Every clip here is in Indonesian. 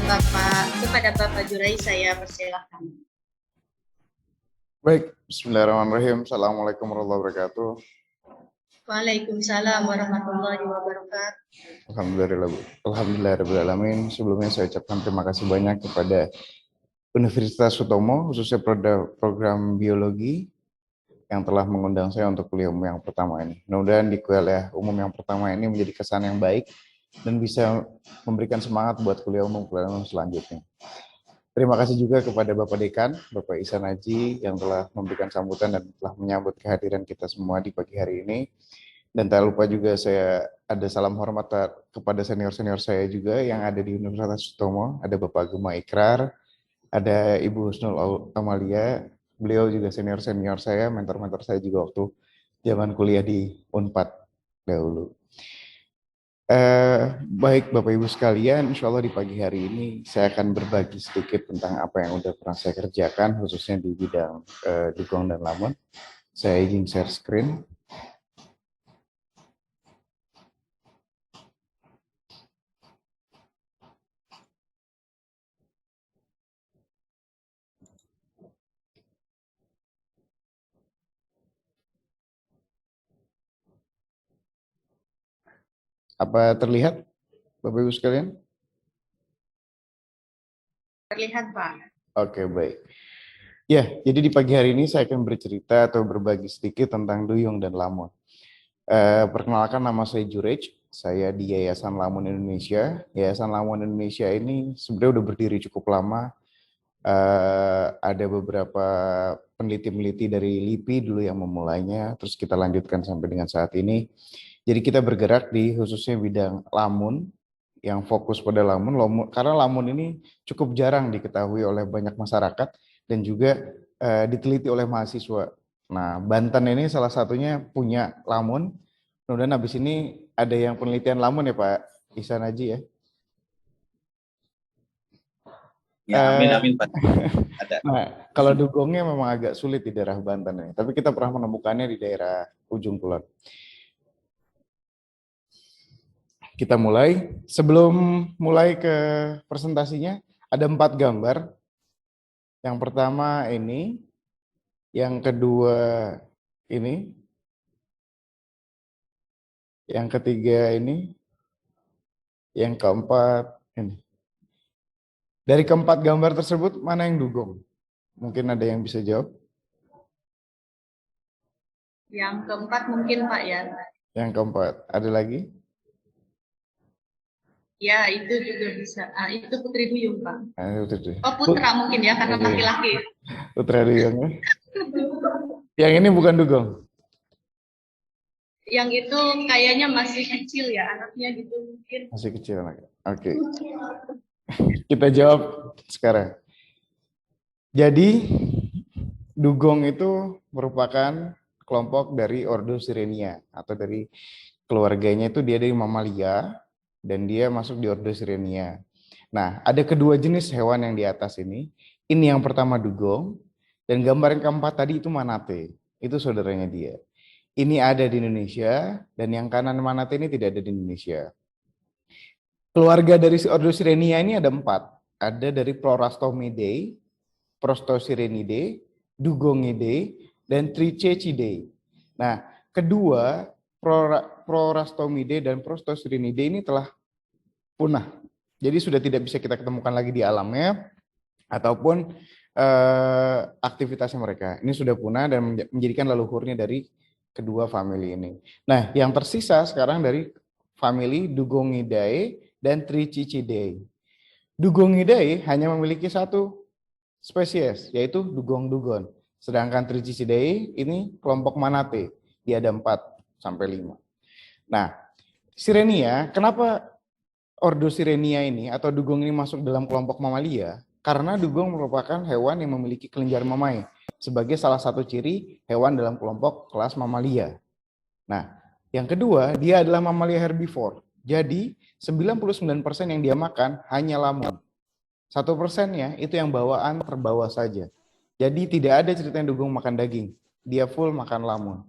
Kepada Bapak Jurai saya persilahkan. Baik, bismillahirrahmanirrahim. Assalamualaikum warahmatullahi wabarakatuh. Waalaikumsalam warahmatullahi wabarakatuh. Alhamdulillahirrahmanirrahim. Sebelumnya saya ucapkan terima kasih banyak kepada Universitas Sutomo, khususnya program biologi, yang telah mengundang saya untuk kuliah umum yang pertama ini. Mudah-mudahan di kuliah umum yang pertama ini menjadi kesan yang baik dan bisa memberikan semangat buat kuliah umum selanjutnya. Terima kasih juga kepada Bapak Dekan, Bapak Ihsan Haji, yang telah memberikan sambutan dan telah menyambut kehadiran kita semua di pagi hari ini. Dan tak lupa juga saya ada salam hormat kepada senior-senior saya juga yang ada di Universitas Sutomo. Ada Bapak Gema Ikrar, ada Ibu Husnul Amalia, beliau juga senior-senior saya, mentor-mentor saya juga waktu zaman kuliah di Unpad dahulu. Baik Bapak Ibu sekalian, insya Allah di pagi hari ini saya akan berbagi sedikit tentang apa yang udah pernah saya kerjakan, khususnya di bidang dugong dan lamun. Saya izin share screen. Apa terlihat Bapak Ibu sekalian? Terlihat, Pak. Oke, baik. Ya, jadi di pagi hari ini saya akan bercerita atau berbagi sedikit tentang duyung dan lamun. Perkenalkan, nama saya Jurej, saya di Yayasan Lamun Indonesia. Yayasan Lamun Indonesia ini sebenarnya udah berdiri cukup lama. Ada beberapa peneliti-peneliti dari LIPI dulu yang memulainya, terus kita lanjutkan sampai dengan saat ini. Jadi kita bergerak di khususnya bidang lamun, yang fokus pada lamun, karena lamun ini cukup jarang diketahui oleh banyak masyarakat dan juga diteliti oleh mahasiswa. Nah, Banten ini salah satunya punya lamun. Kemudian habis ini ada yang penelitian lamun ya Pak Ihsan Haji ya. Ya, amin Pak. Ada. Nah, kalau dugongnya memang agak sulit di daerah Banten ya, tapi kita pernah menemukannya di daerah ujung kulon. Kita mulai. Sebelum mulai ke presentasinya, ada 4 gambar. Yang pertama ini, yang kedua ini, yang ketiga ini, yang keempat ini. Dari keempat gambar tersebut, mana yang dugong? Mungkin ada yang bisa jawab? Yang keempat mungkin, Pak, ya. Yang keempat, ada lagi? Ya, itu juga bisa. Itu putri duyung, Pak. Oh, putra mungkin ya, karena laki-laki. Putra duyung ya. Yang ini bukan dugong? Yang itu kayaknya masih kecil ya, anaknya gitu mungkin. Masih kecil anaknya. Oke. Kita jawab sekarang. Jadi, dugong itu merupakan kelompok dari Ordo Sirenia, atau dari keluarganya itu dia dari mamalia, dan dia masuk di Ordo Sirenia. Nah, ada kedua jenis hewan yang di atas ini. Ini yang pertama dugong, dan gambar yang keempat tadi itu manate. Itu saudaranya dia. Ini ada di Indonesia, dan yang kanan manate ini tidak ada di Indonesia. Keluarga dari Ordo Sirenia ini ada 4. Ada dari Plurastomidae, Prostosirenidae, Dugongidae, dan Trichecidae. Nah, kedua Plurastomidae dan Prostosirenidae ini telah punah. Jadi sudah tidak bisa kita ketemukan lagi di alamnya ataupun aktivitasnya mereka. Ini sudah punah dan menjadikan leluhurnya dari kedua famili ini. Nah, yang tersisa sekarang dari famili Dugongidae dan Trichicidae. Dugongidae hanya memiliki satu spesies, yaitu dugong dugon. Sedangkan Trichicidae ini kelompok manate. Dia ada 4 sampai 5. Nah, Sirenia, kenapa Ordo Sirenia ini atau dugong ini masuk dalam kelompok mamalia? Karena dugong merupakan hewan yang memiliki kelenjar memai sebagai salah satu ciri hewan dalam kelompok kelas mamalia. Nah, yang kedua, dia adalah mamalia herbivore. Jadi, 99% yang dia makan hanya lamun. 1%-nya itu yang bawaan terbawa saja. Jadi tidak ada ceritanya dugong makan daging. Dia full makan lamun.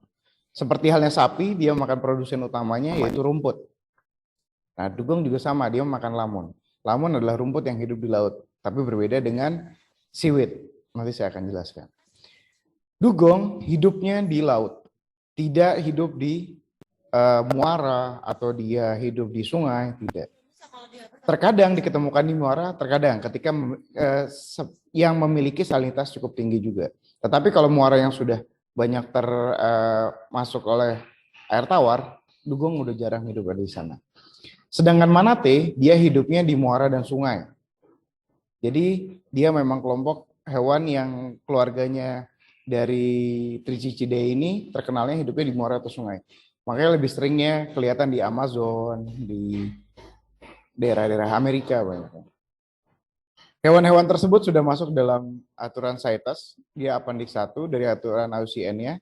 Seperti halnya sapi, dia makan produsen utamanya yaitu rumput. Nah, dugong juga sama, dia makan lamun. Lamon adalah rumput yang hidup di laut, tapi berbeda dengan seaweed. Nanti saya akan jelaskan. Dugong hidupnya di laut, tidak hidup di muara atau dia hidup di sungai, tidak. Terkadang diketemukan di muara, terkadang ketika yang memiliki salinitas cukup tinggi juga. Tetapi kalau muara yang sudah banyak termasuk oleh air tawar, dugong udah jarang hidup di sana. Sedangkan manatee, dia hidupnya di muara dan sungai. Jadi dia memang kelompok hewan yang keluarganya dari Tricicidae ini terkenalnya hidupnya di muara atau sungai. Makanya lebih seringnya kelihatan di Amazon, di daerah-daerah Amerika banyak. Hewan-hewan tersebut sudah masuk dalam aturan CITES, dia Appendix 1 dari aturan IUCN-nya,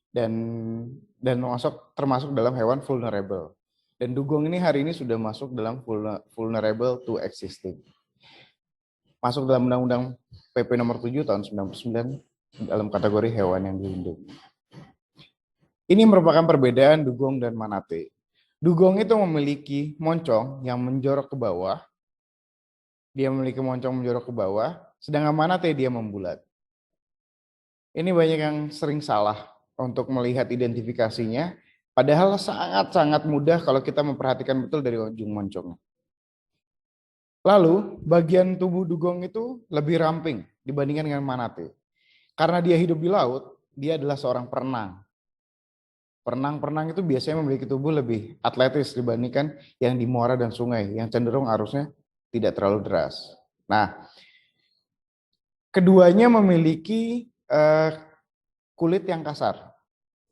dan termasuk dalam hewan vulnerable. Dan dugong ini hari ini sudah masuk dalam vulnerable to existing. Masuk dalam Undang-Undang PP nomor 7 tahun 99 dalam kategori hewan yang dilindungi. Ini merupakan perbedaan dugong dan manatee. Dugong itu memiliki moncong yang menjorok ke bawah. Dia memiliki moncong menjorok ke bawah, sedangkan manatee dia membulat. Ini banyak yang sering salah untuk melihat identifikasinya, padahal sangat-sangat mudah kalau kita memperhatikan betul dari ujung moncongnya. Lalu, bagian tubuh dugong itu lebih ramping dibandingkan dengan manatee. Karena dia hidup di laut, dia adalah seorang perenang. Perenang-perenang itu biasanya memiliki tubuh lebih atletis dibandingkan yang di muara dan sungai, yang cenderung arusnya tidak terlalu deras. Nah, keduanya memiliki kulit yang kasar.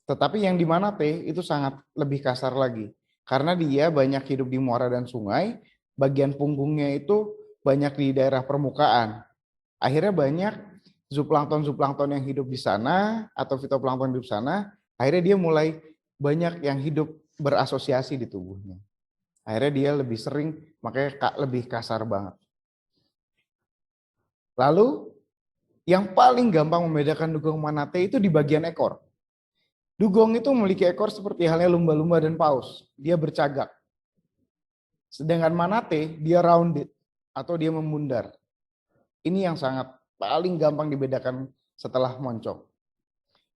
Tetapi yang di manatee itu sangat lebih kasar lagi. Karena dia banyak hidup di muara dan sungai, bagian punggungnya itu banyak di daerah permukaan. Akhirnya banyak zooplankton yang hidup di sana, atau fitoplankton hidup di sana, akhirnya dia mulai banyak yang hidup berasosiasi di tubuhnya. Akhirnya dia lebih sering, makanya lebih kasar banget. Lalu, yang paling gampang membedakan dugong manatee itu di bagian ekor. Dugong itu memiliki ekor seperti halnya lumba-lumba dan paus. Dia bercagak. Sedangkan manatee, dia rounded atau dia membundar. Ini yang sangat paling gampang dibedakan setelah moncong.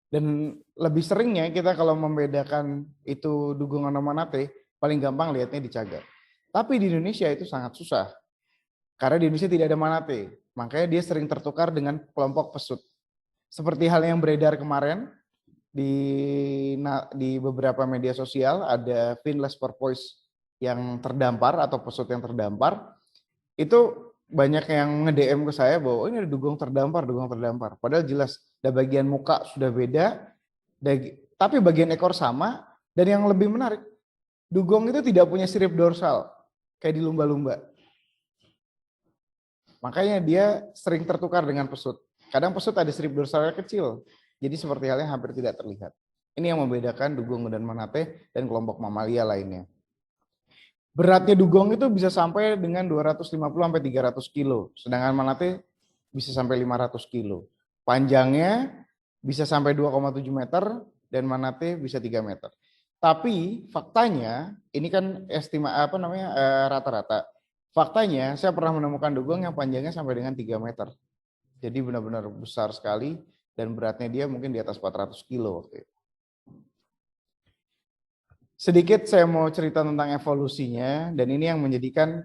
Dan lebih seringnya kita kalau membedakan itu dugong atau manatee, paling gampang lihatnya di cagak. Tapi di Indonesia itu sangat susah. Karena di Indonesia tidak ada manatee. Makanya dia sering tertukar dengan kelompok pesut. Seperti hal yang beredar kemarin di beberapa media sosial, ada finless porpoise yang terdampar atau pesut yang terdampar. Itu banyak yang nge-DM ke saya bahwa ini ada dugong terdampar. Padahal jelas, ada bagian muka sudah beda, tapi bagian ekor sama, dan yang lebih menarik, dugong itu tidak punya sirip dorsal, kayak di lumba-lumba. Makanya dia sering tertukar dengan pesut. Kadang pesut ada sirip dorsalnya kecil, jadi seperti halnya hampir tidak terlihat. Ini yang membedakan dugong dan manatee dan kelompok mamalia lainnya. Beratnya dugong itu bisa sampai dengan 250-300 kilo, sedangkan manatee bisa sampai 500 kilo. Panjangnya bisa sampai 2,7 meter dan manatee bisa 3 meter. Tapi faktanya, ini kan rata-rata. Faktanya saya pernah menemukan dugong yang panjangnya sampai dengan 3 meter. Jadi benar-benar besar sekali dan beratnya dia mungkin di atas 400 kilo waktu itu. Sedikit saya mau cerita tentang evolusinya, dan ini yang menjadikan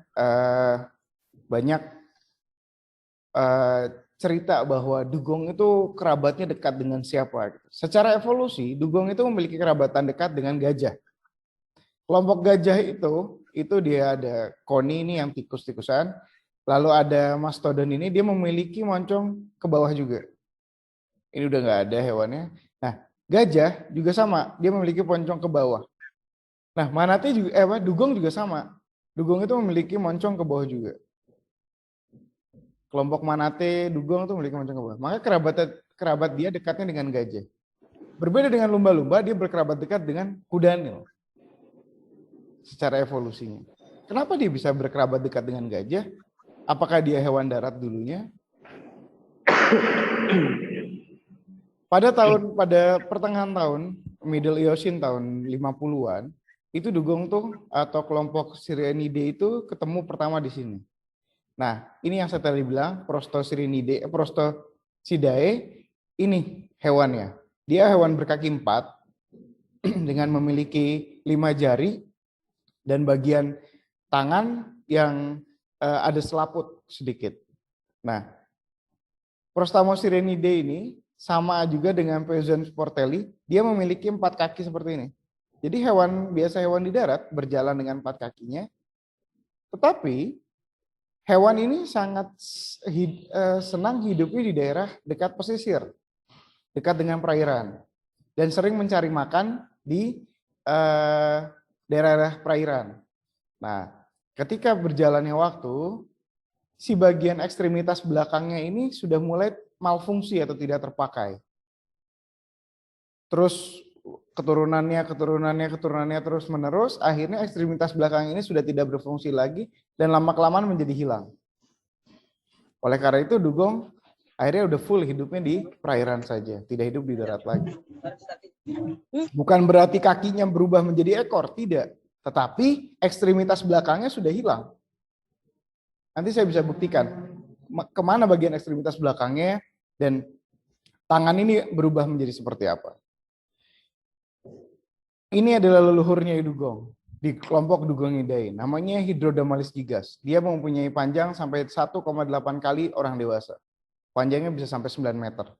banyak cerita bahwa dugong itu kerabatnya dekat dengan siapa. Secara evolusi, dugong itu memiliki kerabatan dekat dengan gajah. Kelompok gajah itu dia ada koni ini yang tikus-tikusan, lalu ada mastodon ini, dia memiliki moncong ke bawah juga. Ini udah nggak ada hewannya. Nah, gajah juga sama, dia memiliki moncong ke bawah. Nah, manatee juga, dugong juga sama. Dugong itu memiliki moncong ke bawah juga. Kelompok manatee, dugong itu memiliki moncong ke bawah. Maka kerabat dia dekatnya dengan gajah. Berbeda dengan lumba-lumba, dia berkerabat dekat dengan kuda Nil. Secara evolusinya. Kenapa dia bisa berkerabat dekat dengan gajah? Apakah dia hewan darat dulunya? Pada pertengahan tahun, Middle Eocene tahun 50-an, itu dugong tuh atau kelompok Sirenidae itu ketemu pertama di sini. Nah, ini yang saya tadi bilang, Prostosidae ini hewannya. Dia hewan berkaki 4 dengan memiliki 5 jari dan bagian tangan yang ada selaput sedikit. Nah, Prostamosirenidae ini sama juga dengan Pezoon sportelli, dia memiliki 4 kaki seperti ini. Jadi hewan biasa, hewan di darat berjalan dengan 4 kakinya. Tetapi hewan ini sangat senang hidupnya di daerah dekat pesisir, dekat dengan perairan, dan sering mencari makan di daerah perairan. Nah, ketika berjalannya waktu, si bagian ekstremitas belakangnya ini sudah mulai malfungsi atau tidak terpakai. Terus keturunannya terus menerus, akhirnya ekstremitas belakang ini sudah tidak berfungsi lagi dan lama-kelamaan menjadi hilang. Oleh karena itu dugong akhirnya udah full hidupnya di perairan saja, tidak hidup di darat lagi. Bukan berarti kakinya berubah menjadi ekor, tidak. Tetapi ekstremitas belakangnya sudah hilang. Nanti saya bisa buktikan kemana bagian ekstremitas belakangnya dan tangan ini berubah menjadi seperti apa. Ini adalah leluhurnya dugong di kelompok Dugongidae. Namanya Hydrodamalis gigas. Dia mempunyai panjang sampai 1,8 kali orang dewasa. Panjangnya bisa sampai 9 meter.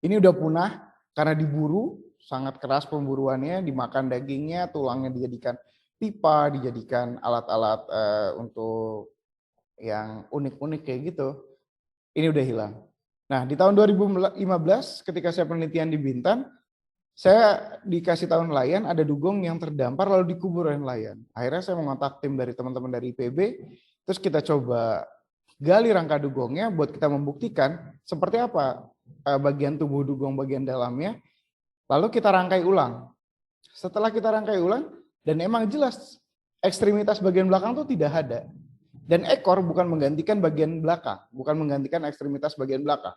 Ini udah punah karena diburu, sangat keras pemburuannya, dimakan dagingnya, tulangnya dijadikan pipa, dijadikan alat-alat untuk yang unik-unik kayak gitu. Ini udah hilang. Nah, di tahun 2015 ketika saya penelitian di Bintan, saya dikasih tahu nelayan ada dugong yang terdampar lalu dikubur oleh nelayan. Akhirnya saya mengontak tim dari teman-teman dari IPB, terus kita coba gali rangka dugongnya buat kita membuktikan seperti apa bagian tubuh dugong bagian dalamnya. Lalu kita rangkai ulang. Setelah kita rangkai ulang, dan emang jelas ekstremitas bagian belakang itu tidak ada. Dan ekor bukan menggantikan bagian belakang, bukan menggantikan ekstremitas bagian belakang.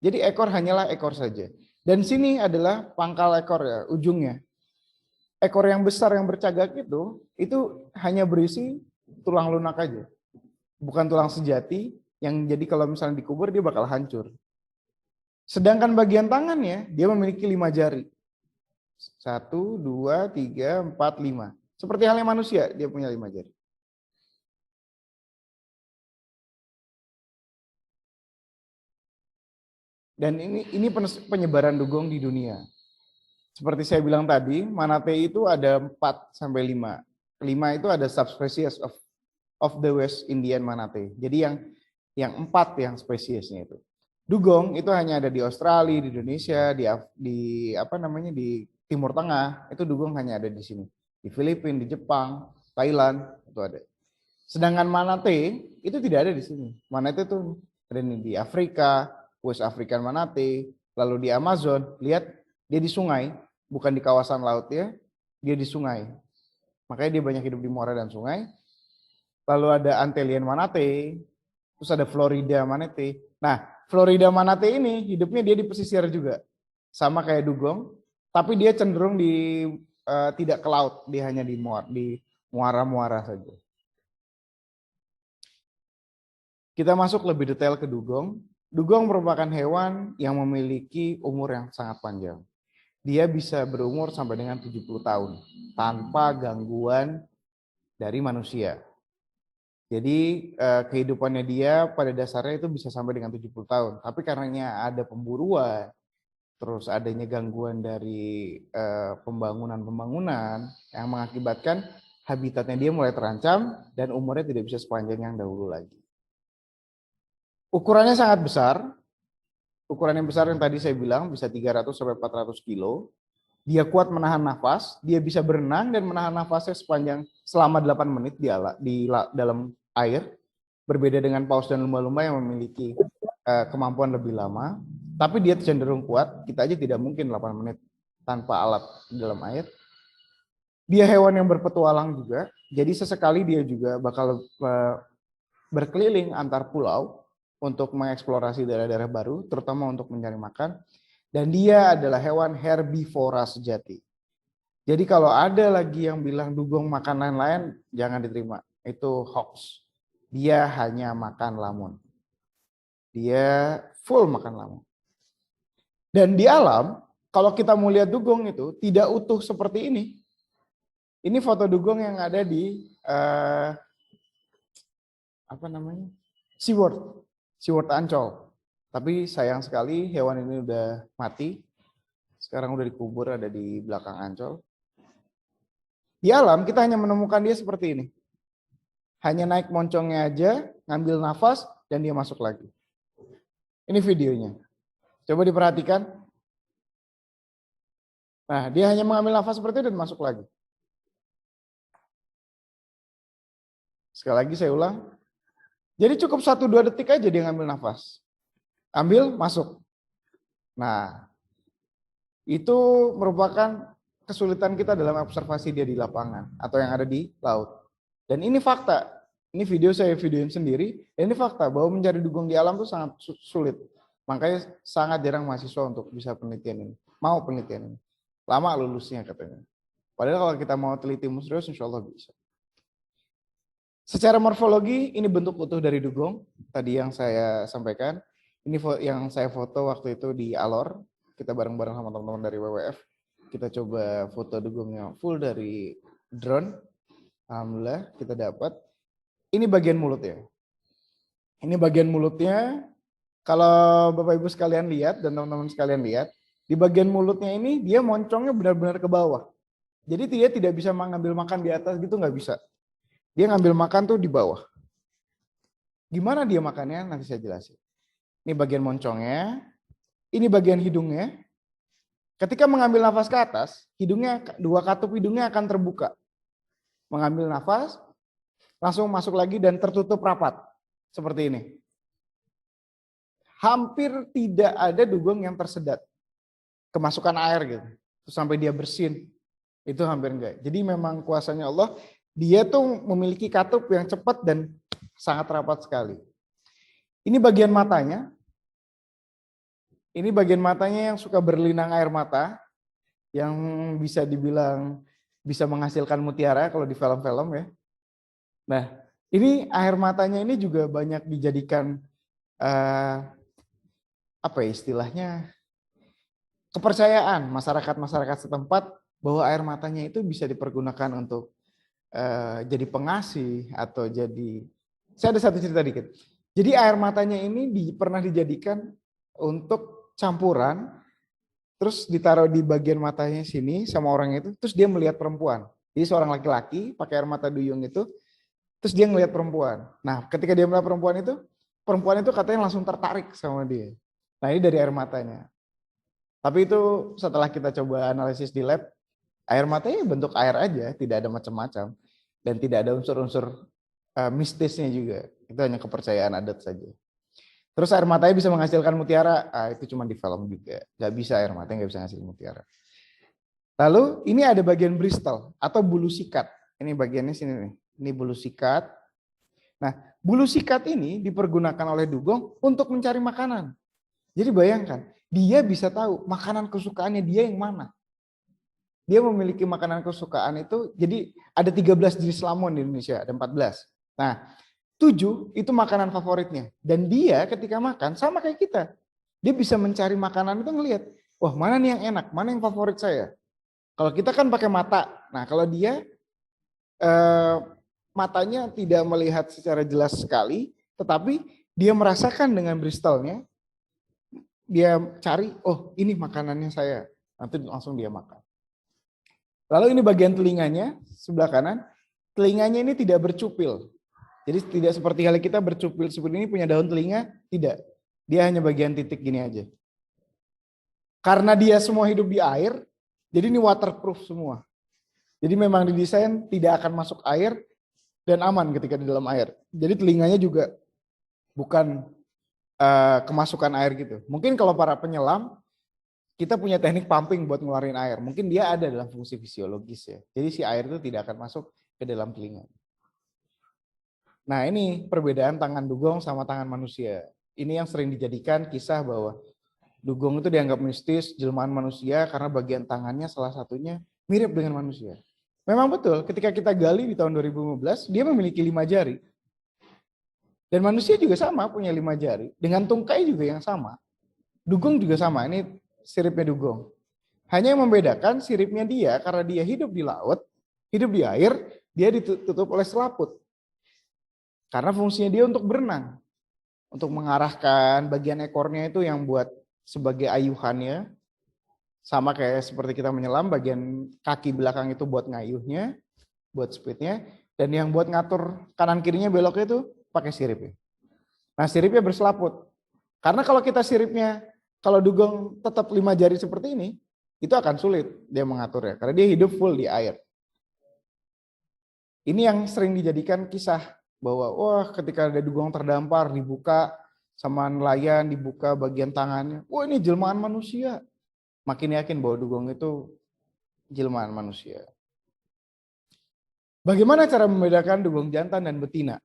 Jadi ekor hanyalah ekor saja. Dan sini adalah pangkal ekor ya, ujungnya. Ekor yang besar yang bercagak itu hanya berisi tulang lunak aja. Bukan tulang sejati yang jadi kalau misalnya dikubur dia bakal hancur. Sedangkan bagian tangannya dia memiliki 5 jari. 1, 2, 3, 4, 5. Seperti halnya manusia, dia punya 5 jari. Dan ini penyebaran dugong di dunia. Seperti saya bilang tadi, Manatee itu ada 4 sampai 5. 5 itu ada subspesies of the West Indian Manatee. Jadi yang 4 yang spesiesnya itu. Dugong itu hanya ada di Australia, di Indonesia, di Timur Tengah, itu dugong hanya ada di sini. Di Filipina, di Jepang, Thailand, itu ada. Sedangkan Manatee itu tidak ada di sini. Manatee itu ada di Afrika, West African Manatee, lalu di Amazon, lihat dia di sungai, bukan di kawasan laut ya, dia di sungai. Makanya dia banyak hidup di muara dan sungai. Lalu ada Antillean Manatee, terus ada Florida Manatee. Nah, Florida Manatee ini hidupnya dia di pesisir juga, sama kayak dugong, tapi dia cenderung tidak ke laut, dia hanya di muara-muara saja. Kita masuk lebih detail ke dugong. Dugong merupakan hewan yang memiliki umur yang sangat panjang. Dia bisa berumur sampai dengan 70 tahun tanpa gangguan dari manusia. Jadi kehidupannya dia pada dasarnya itu bisa sampai dengan 70 tahun. Tapi karenanya ada pemburuan, terus adanya gangguan dari pembangunan yang mengakibatkan habitatnya dia mulai terancam dan umurnya tidak bisa sepanjang yang dahulu lagi. Ukurannya sangat besar. Ukuran yang besar yang tadi saya bilang bisa 300 sampai 400 kilo. Dia kuat menahan nafas, dia bisa berenang dan menahan nafasnya selama 8 menit di dalam air. Berbeda dengan paus dan lumba-lumba yang memiliki kemampuan lebih lama. Tapi dia cenderung kuat, kita aja tidak mungkin 8 menit tanpa alat di dalam air. Dia hewan yang berpetualang juga, jadi sesekali dia juga bakal berkeliling antar pulau untuk mengeksplorasi daerah-daerah baru, terutama untuk mencari makan. Dan dia adalah hewan herbivora sejati. Jadi kalau ada lagi yang bilang dugong makanan lain, jangan diterima. Itu hoax. Dia hanya makan lamun. Dia full makan lamun. Dan di alam, kalau kita mau lihat dugong itu tidak utuh seperti ini. Ini foto dugong yang ada di SeaWorld Ancol. Tapi sayang sekali hewan ini udah mati. Sekarang udah dikubur, ada di belakang Ancol. Di alam kita hanya menemukan dia seperti ini. Hanya naik moncongnya aja, ngambil nafas, dan dia masuk lagi. Ini videonya. Coba diperhatikan. Nah, dia hanya mengambil nafas seperti itu dan masuk lagi. Sekali lagi saya ulang. Jadi cukup 1-2 detik aja dia ngambil nafas. Ambil, masuk. Nah, itu merupakan kesulitan kita dalam observasi dia di lapangan atau yang ada di laut. Dan ini fakta. Ini video saya videoin sendiri. Dan ini fakta bahwa mencari dugong di alam itu sangat sulit. Makanya sangat jarang mahasiswa untuk bisa penelitian ini. Mau penelitian ini. Lama lulusnya katanya. Padahal kalau kita mau teliti serius, insya Allah bisa. Secara morfologi, ini bentuk utuh dari dugong. Tadi yang saya sampaikan. Ini yang saya foto waktu itu di Alor. Kita bareng-bareng sama teman-teman dari WWF. Kita coba foto dugongnya full dari drone. Alhamdulillah kita dapat. Ini bagian mulutnya. Ini bagian mulutnya. Kalau Bapak Ibu sekalian lihat dan teman-teman sekalian lihat, di bagian mulutnya ini dia moncongnya benar-benar ke bawah. Jadi dia tidak bisa mengambil makan di atas gitu, nggak bisa. Dia ngambil makan tuh di bawah. Gimana dia makannya? Nanti saya jelasin. Ini bagian moncongnya. Ini bagian hidungnya. Ketika mengambil nafas ke atas, hidungnya, 2 katup hidungnya akan terbuka. Mengambil nafas, langsung masuk lagi dan tertutup rapat. Seperti ini. Hampir tidak ada dugong yang tersedat. Kemasukan air gitu. Terus sampai dia bersin. Itu hampir enggak. Jadi memang kuasanya Allah, dia tuh memiliki katup yang cepat dan sangat rapat sekali. Ini bagian matanya. Ini bagian matanya yang suka berlinang air mata, yang bisa dibilang bisa menghasilkan mutiara kalau di film-film ya. Nah, ini air matanya ini juga banyak dijadikan apa ya istilahnya, kepercayaan masyarakat setempat bahwa air matanya itu bisa dipergunakan untuk jadi pengasih atau jadi. Saya ada satu cerita dikit. Jadi air matanya ini pernah dijadikan untuk campuran, terus ditaruh di bagian matanya sini sama orang itu, terus dia melihat perempuan. Jadi seorang laki-laki pakai air mata duyung itu, terus dia ngelihat perempuan. Nah, ketika dia melihat perempuan itu katanya langsung tertarik sama dia. Nah, ini dari air matanya. Tapi itu setelah kita coba analisis di lab, air matanya bentuk air aja, tidak ada macam-macam. Dan tidak ada unsur-unsur mistisnya juga. Itu hanya kepercayaan adat saja. Terus air matanya bisa menghasilkan mutiara, itu cuma di film juga. Nggak bisa air matanya, nggak bisa menghasilkan mutiara. Lalu ini ada bagian bristle atau bulu sikat. Ini bagiannya sini nih. Ini bulu sikat. Nah, bulu sikat ini dipergunakan oleh dugong untuk mencari makanan. Jadi bayangkan, dia bisa tahu makanan kesukaannya dia yang mana. Dia memiliki makanan kesukaan itu, jadi ada 13 jenis lamon di Indonesia, ada 14. Nah, 7 itu makanan favoritnya. Dan dia ketika makan, sama kayak kita. Dia bisa mencari makanan itu ngelihat, wah mana nih yang enak, mana yang favorit saya. Kalau kita kan pakai mata. Nah, kalau dia matanya tidak melihat secara jelas sekali, tetapi dia merasakan dengan bristolnya, dia cari, oh ini makanannya saya. Nanti langsung dia makan. Lalu ini bagian telinganya, sebelah kanan. Telinganya ini tidak bercupil. Jadi tidak seperti halnya kita bercupil seperti ini punya daun telinga, tidak. Dia hanya bagian titik gini aja. Karena dia semua hidup di air, jadi ini waterproof semua. Jadi memang didesain tidak akan masuk air dan aman ketika di dalam air. Jadi telinganya juga bukan kemasukan air gitu. Mungkin kalau para penyelam, kita punya teknik pumping buat ngeluarin air. Mungkin dia ada dalam fungsi fisiologis ya. Jadi si air itu tidak akan masuk ke dalam telinga. Nah ini perbedaan tangan dugong sama tangan manusia. Ini yang sering dijadikan kisah bahwa dugong itu dianggap mistis, jelmaan manusia karena bagian tangannya salah satunya mirip dengan manusia. Memang betul, ketika kita gali di tahun 2015, dia memiliki 5 jari. Dan manusia juga sama, punya 5 jari. Dengan tungkai juga yang sama. Dugong juga sama, ini siripnya dugong. Hanya yang membedakan siripnya dia, karena dia hidup di laut, hidup di air, dia ditutup oleh selaput. Karena fungsinya dia untuk berenang. Untuk mengarahkan bagian ekornya itu yang buat sebagai ayuhannya. Sama kayak seperti kita menyelam, bagian kaki belakang itu buat ngayuhnya, buat speednya. Dan yang buat ngatur kanan kirinya beloknya itu pakai siripnya. Nah siripnya berselaput. Karena kalau kita siripnya, kalau dugong tetap 5 jari seperti ini, itu akan sulit dia mengaturnya. Karena dia hidup full di air. Ini yang sering dijadikan kisah bahwa wah ketika ada dugong terdampar dibuka sama nelayan, dibuka bagian tangannya. Wah ini jelmaan manusia. Makin yakin bahwa dugong itu jelmaan manusia. Bagaimana cara membedakan dugong jantan dan betina?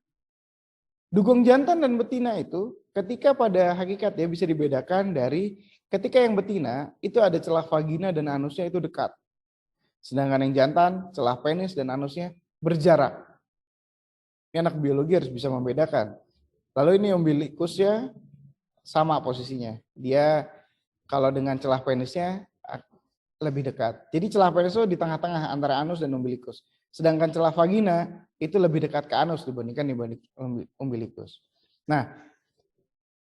Dugong jantan dan betina itu ketika pada hakikat dia bisa dibedakan dari ketika yang betina itu ada celah vagina dan anusnya itu dekat. Sedangkan yang jantan celah penis dan anusnya berjarak. Ini anak biologi harus bisa membedakan. Lalu ini umbilicusnya sama posisinya. Dia kalau dengan celah penisnya lebih dekat. Jadi celah penis itu di tengah-tengah antara anus dan umbilicus. Sedangkan celah vagina itu lebih dekat ke anus dibanding umbilicus. Nah,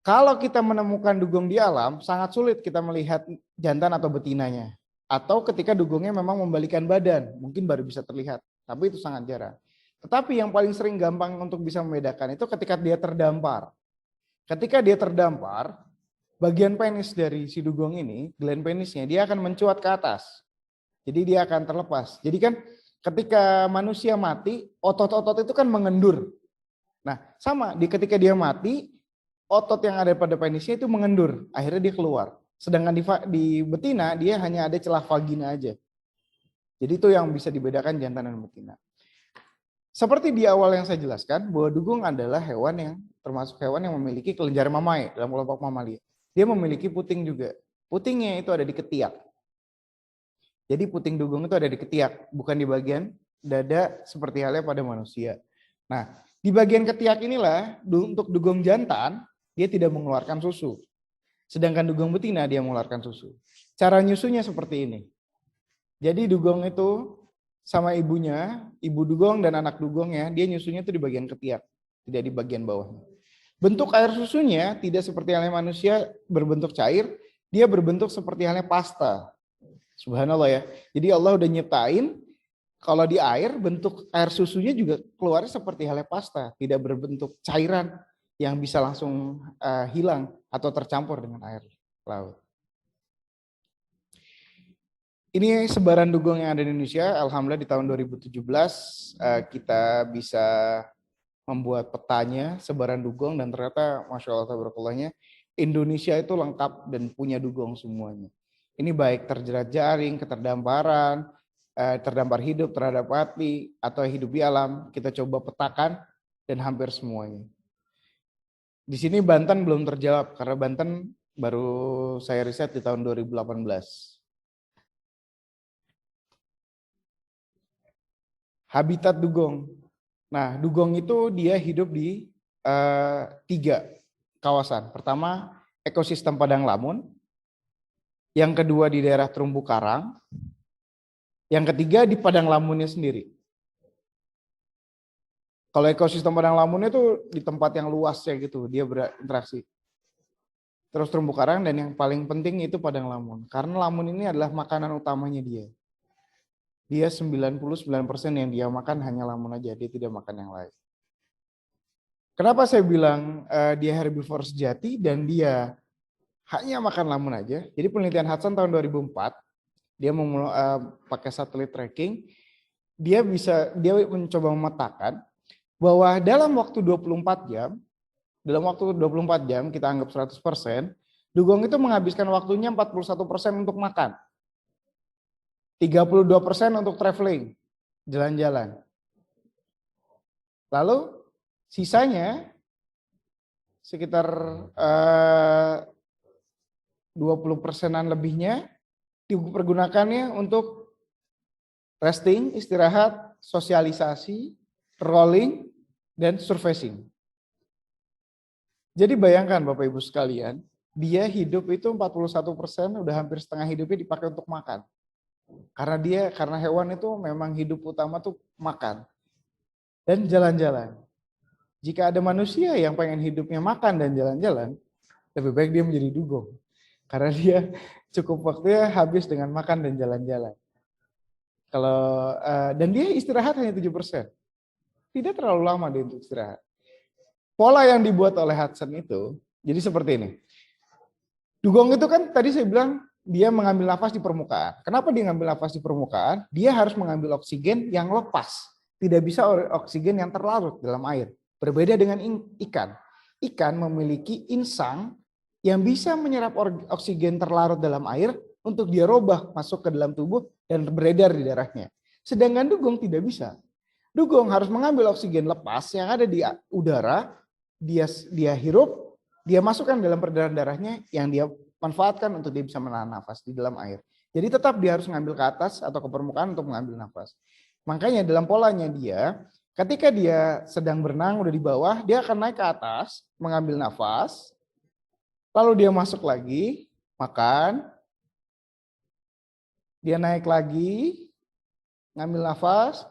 kalau kita menemukan dugong di alam, sangat sulit kita melihat jantan atau betinanya. Atau ketika dugongnya memang membalikan badan, mungkin baru bisa terlihat. Tapi itu sangat jarang. Tetapi yang paling sering gampang untuk bisa membedakan itu ketika dia terdampar. Ketika dia terdampar, bagian penis dari si dugong ini, gland penisnya, dia akan mencuat ke atas. Jadi dia akan terlepas. Jadi kan ketika manusia mati, otot-otot itu kan mengendur. Nah, sama ketika dia mati, otot yang ada pada penisnya itu mengendur, akhirnya dia keluar. Sedangkan di betina dia hanya ada celah vagina aja. Jadi itu yang bisa dibedakan jantan dan betina. Seperti di awal yang saya jelaskan, bahwa dugong adalah hewan yang termasuk hewan yang memiliki kelenjar mamae dalam kelompok mamalia. Dia memiliki puting juga. Putingnya itu ada di ketiak. Jadi puting dugong itu ada di ketiak, bukan di bagian dada seperti halnya pada manusia. Nah, di bagian ketiak inilah untuk dugong jantan dia tidak mengeluarkan susu. Sedangkan dugong betina dia mengeluarkan susu. Cara nyusunya seperti ini. Jadi dugong itu sama ibunya, ibu dugong dan anak dugongnya, dia nyusunya itu di bagian ketiak, tidak di bagian bawahnya. Bentuk air susunya tidak seperti halnya manusia berbentuk cair, dia berbentuk seperti halnya pasta. Subhanallah ya. Jadi Allah udah nyiptain kalau di air bentuk air susunya juga keluarnya seperti halnya pasta, tidak berbentuk cairan yang bisa langsung hilang atau tercampur dengan air laut. Ini sebaran dugong yang ada di Indonesia. Alhamdulillah di tahun 2017 kita bisa membuat petanya sebaran dugong dan ternyata Masya Allah tabarakullahnya Indonesia itu lengkap dan punya dugong semuanya. Ini baik terjerat jaring, keterdamparan, terdampar hidup terhadap mati, atau hidup di alam, kita coba petakan dan hampir semuanya. Di sini Banten belum terjawab, karena Banten baru saya riset di tahun 2018. Habitat dugong. Nah, dugong itu dia hidup di 3 kawasan. Pertama, ekosistem padang lamun. Yang kedua di daerah terumbu karang. Yang ketiga di padang lamunnya sendiri. Kalau ekosistem padang lamunnya itu di tempat yang luas ya gitu, dia berinteraksi. Terus terumbu karang dan yang paling penting itu padang lamun. Karena lamun ini adalah makanan utamanya dia. Dia 99% yang dia makan hanya lamun aja, dia tidak makan yang lain. Kenapa saya bilang dia herbivore sejati dan dia hanya makan lamun aja? Jadi penelitian Hudson tahun 2004, dia pakai satelit tracking, dia mencoba memetakan bahwa dalam waktu 24 jam, kita anggap 100%, dugong itu menghabiskan waktunya 41% untuk makan. 32% untuk traveling, jalan-jalan. Lalu sisanya sekitar 20%-an lebihnya dipergunakannya untuk resting, istirahat, sosialisasi, rolling, dan surfacing. Jadi bayangkan Bapak Ibu sekalian, dia hidup itu 41%, udah hampir setengah hidupnya dipakai untuk makan. Karena hewan itu memang hidup utama tuh makan dan jalan-jalan. Jika ada manusia yang pengen hidupnya makan dan jalan-jalan, lebih baik dia menjadi dugong. Karena dia cukup waktunya habis dengan makan dan jalan-jalan. Dan dia istirahat hanya 7%. Tidak terlalu lama dia untuk istirahat. Pola yang dibuat oleh Hudson itu, jadi seperti ini. Dugong itu kan tadi saya bilang dia mengambil nafas di permukaan. Kenapa dia mengambil nafas di permukaan? Dia harus mengambil oksigen yang lepas. Tidak bisa oksigen yang terlarut dalam air. Berbeda dengan ikan. Ikan memiliki insang yang bisa menyerap oksigen terlarut dalam air untuk dia robah masuk ke dalam tubuh dan beredar di darahnya. Sedangkan dugong tidak bisa. Dugong harus mengambil oksigen lepas yang ada di udara, dia hirup, dia masukkan dalam peredaran darahnya yang dia manfaatkan untuk dia bisa menahan nafas di dalam air. Jadi tetap dia harus mengambil ke atas atau ke permukaan untuk mengambil nafas. Makanya dalam polanya dia, ketika dia sedang berenang udah di bawah, dia akan naik ke atas, mengambil nafas, lalu dia masuk lagi, makan, dia naik lagi, ngambil nafas,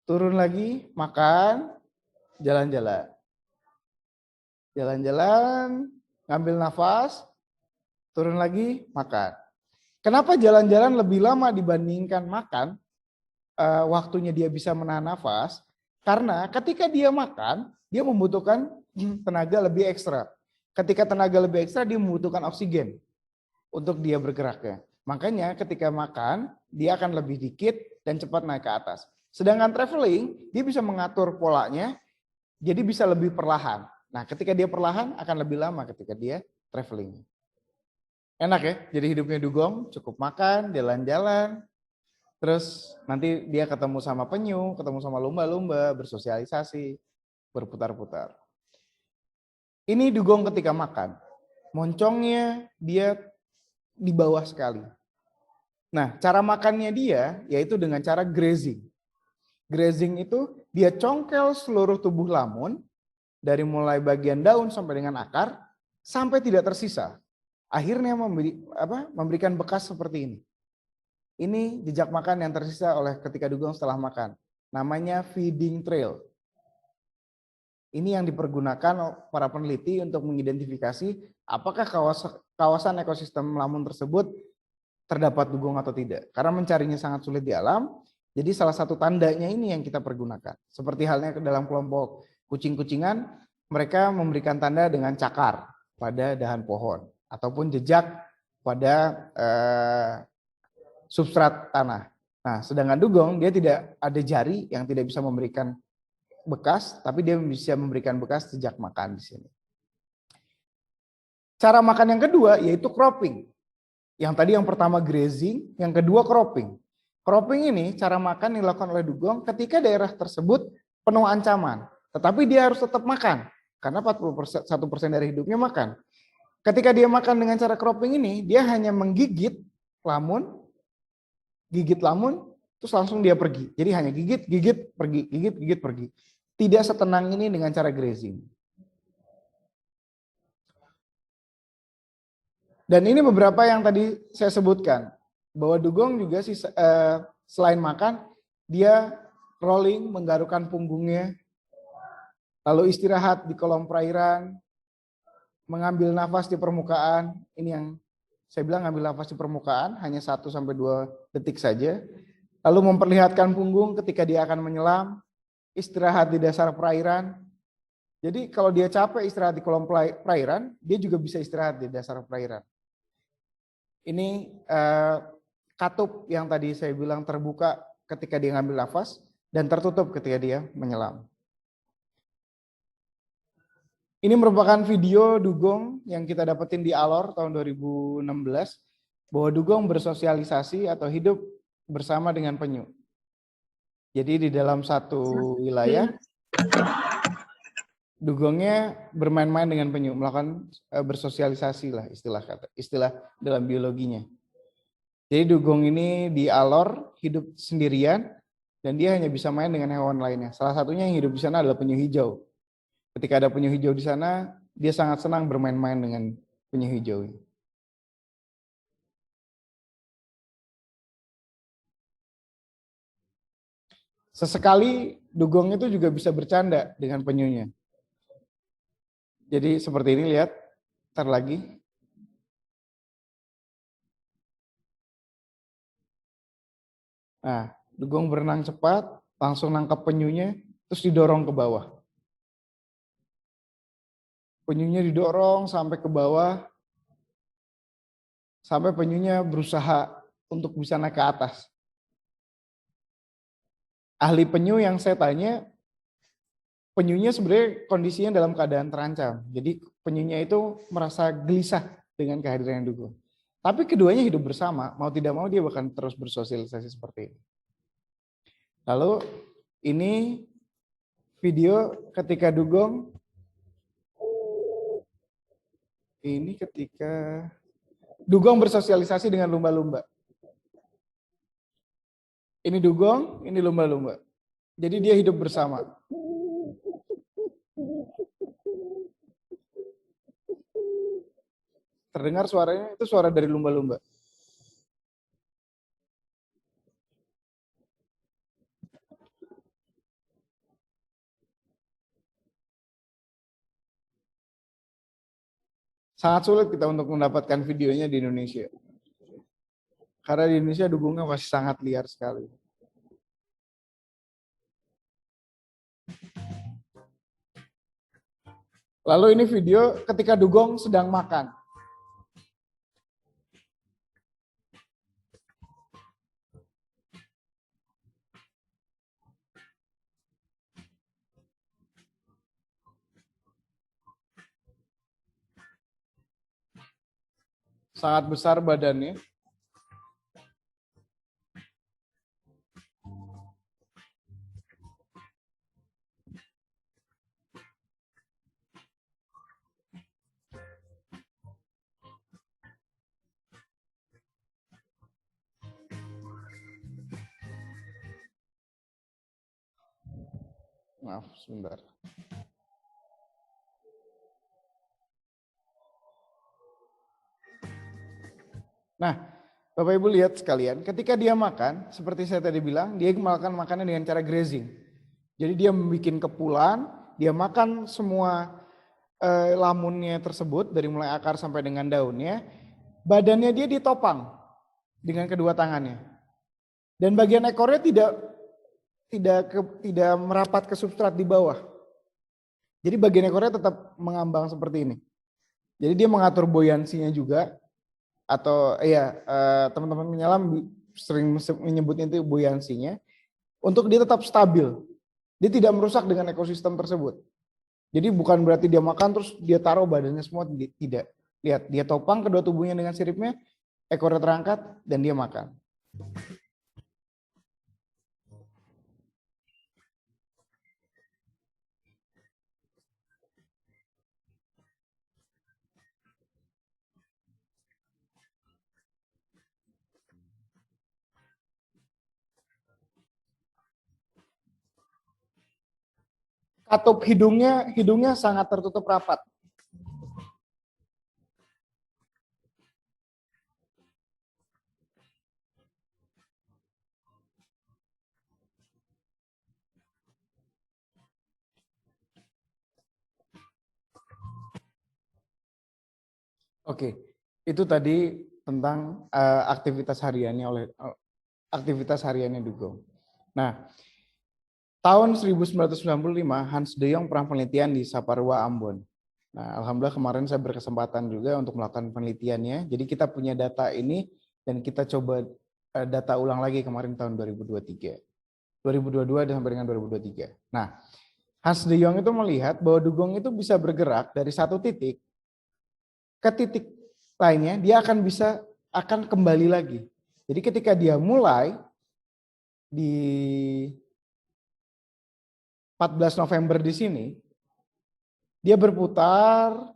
turun lagi, makan, jalan-jalan. Jalan-jalan, ngambil nafas, turun lagi, makan. Kenapa jalan-jalan lebih lama dibandingkan makan? Waktunya dia bisa menahan nafas. Karena ketika dia makan, dia membutuhkan tenaga lebih ekstra. Ketika tenaga lebih ekstra, dia membutuhkan oksigen untuk dia bergeraknya. Makanya ketika makan, dia akan lebih dikit dan cepat naik ke atas. Sedangkan traveling, dia bisa mengatur polanya, jadi bisa lebih perlahan. Nah, ketika dia perlahan, akan lebih lama ketika dia traveling. Enak ya, jadi hidupnya dugong, cukup makan, jalan-jalan, terus nanti dia ketemu sama penyu, ketemu sama lumba-lumba, bersosialisasi, berputar-putar. Ini dugong ketika makan. Moncongnya dia di bawah sekali. Nah, cara makannya dia yaitu dengan cara grazing. Grazing itu dia congkel seluruh tubuh lamun, dari mulai bagian daun sampai dengan akar, sampai tidak tersisa. Akhirnya memberikan bekas seperti ini. Ini jejak makan yang tersisa oleh ketika dugong setelah makan. Namanya feeding trail. Ini yang dipergunakan para peneliti untuk mengidentifikasi apakah kawasan ekosistem lamun tersebut terdapat dugong atau tidak. Karena mencarinya sangat sulit di alam, jadi salah satu tandanya ini yang kita pergunakan. Seperti halnya dalam kelompok kucing-kucingan, mereka memberikan tanda dengan cakar pada dahan pohon ataupun jejak pada substrat tanah. Nah, sedangkan dugong dia tidak ada jari yang tidak bisa memberikan bekas, tapi dia bisa memberikan bekas jejak makan di sini. Cara makan yang kedua yaitu cropping. Yang tadi yang pertama grazing, yang kedua cropping. Cropping ini cara makan yang dilakukan oleh dugong ketika daerah tersebut penuh ancaman. Tetapi dia harus tetap makan, karena 41% dari hidupnya makan. Ketika dia makan dengan cara cropping ini, dia hanya menggigit lamun, terus langsung dia pergi. Jadi hanya gigit, pergi. Tidak setenang ini dengan cara grazing. Dan ini beberapa yang tadi saya sebutkan, bahwa dugong juga selain makan, dia rolling, menggarukkan punggungnya, lalu istirahat di kolom perairan, mengambil nafas di permukaan. Ini yang saya bilang ngambil nafas di permukaan, hanya 1-2 detik saja. Lalu memperlihatkan punggung ketika dia akan menyelam, istirahat di dasar perairan. Jadi kalau dia capek istirahat di kolom perairan, dia juga bisa istirahat di dasar perairan. Ini katup yang tadi saya bilang terbuka ketika dia ngambil nafas dan tertutup ketika dia menyelam. Ini merupakan video dugong yang kita dapetin di Alor tahun 2016, bahwa dugong bersosialisasi atau hidup bersama dengan penyu. Jadi di dalam satu wilayah, dugongnya bermain-main dengan penyu, melakukan bersosialisasi lah istilah dalam biologinya. Jadi dugong ini di Alor hidup sendirian dan dia hanya bisa main dengan hewan lainnya. Salah satunya yang hidup di sana adalah penyu hijau. Ketika ada penyu hijau di sana, Dia sangat senang bermain-main dengan penyu hijau ini. Sesekali dugong itu juga bisa bercanda dengan penyunya. Jadi seperti ini, lihat. Ntar lagi. Nah, dugong berenang cepat, langsung nangkap penyunya, terus didorong ke bawah. Penyunya didorong sampai ke bawah, sampai penyunya berusaha untuk bisa naik ke atas. Ahli penyu yang saya tanya, penyunya sebenarnya kondisinya dalam keadaan terancam. Jadi penyunya itu merasa gelisah dengan kehadiran dugong. Tapi keduanya hidup bersama, mau tidak mau dia bahkan terus bersosialisasi seperti ini. Lalu ini video ketika dugong, ini ketika dugong bersosialisasi dengan lumba-lumba. Ini dugong, ini lumba-lumba. Jadi dia hidup bersama. Terdengar suaranya, itu suara dari lumba-lumba. Sangat sulit kita untuk mendapatkan videonya di Indonesia. Karena di Indonesia dugongnya masih sangat liar sekali. Lalu ini video ketika dugong sedang makan. Sangat besar badannya. Maaf, sebentar. Nah, Bapak Ibu lihat sekalian, ketika dia makan, seperti saya tadi bilang, dia melakukan makannya dengan cara grazing. Jadi dia membuat kepulan, dia makan semua lamunnya tersebut, dari mulai akar sampai dengan daunnya, badannya dia ditopang dengan kedua tangannya. Dan bagian ekornya tidak merapat ke substrat di bawah. Jadi bagian ekornya tetap mengambang seperti ini. Jadi dia mengatur buoyansinya juga, atau teman-teman penyelam sering menyebutnya itu buoyansinya, untuk dia tetap stabil. Dia tidak merusak dengan ekosistem tersebut. Jadi bukan berarti dia makan terus dia taruh badannya semua, tidak. Lihat, dia topang kedua tubuhnya dengan siripnya, ekornya terangkat, dan dia makan. Katup hidungnya sangat tertutup rapat. Oke, itu tadi tentang aktivitas hariannya dugong. Nah, tahun 1995 Hans de Jong pernah penelitian di Saparua, Ambon. Nah, alhamdulillah kemarin saya berkesempatan juga untuk melakukan penelitiannya. Jadi kita punya data ini dan kita coba data ulang lagi kemarin tahun 2023. 2022 dan sampai dengan 2023. Nah, Hans de Jong itu melihat bahwa dugong itu bisa bergerak dari satu titik ke titik lainnya, dia akan kembali lagi. Jadi ketika dia mulai di 14 November di sini, dia berputar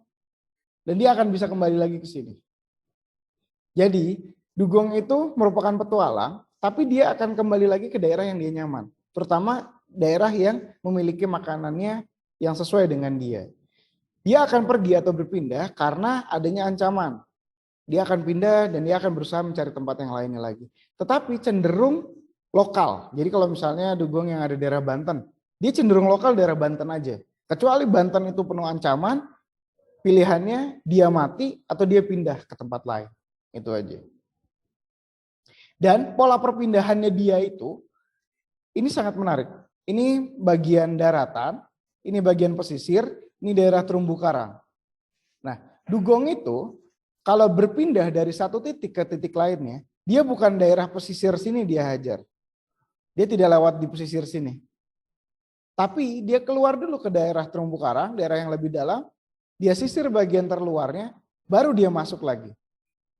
dan dia akan bisa kembali lagi ke sini. Jadi dugong itu merupakan petualang, tapi dia akan kembali lagi ke daerah yang dia nyaman. Terutama daerah yang memiliki makanannya yang sesuai dengan dia. Dia akan pergi atau berpindah karena adanya ancaman. Dia akan pindah dan dia akan berusaha mencari tempat yang lainnya lagi. Tetapi cenderung lokal. Jadi kalau misalnya dugong yang ada di daerah Banten, dia cenderung lokal daerah Banten aja. Kecuali Banten itu penuh ancaman, pilihannya dia mati atau dia pindah ke tempat lain. Itu aja. Dan pola perpindahannya dia itu, ini sangat menarik. Ini bagian daratan, ini bagian pesisir, ini daerah terumbu karang. Nah, dugong itu kalau berpindah dari satu titik ke titik lainnya, dia bukan daerah pesisir sini dia hajar. Dia tidak lewat di pesisir sini. Tapi dia keluar dulu ke daerah terumbu karang, daerah yang lebih dalam, dia sisir bagian terluarnya, baru dia masuk lagi.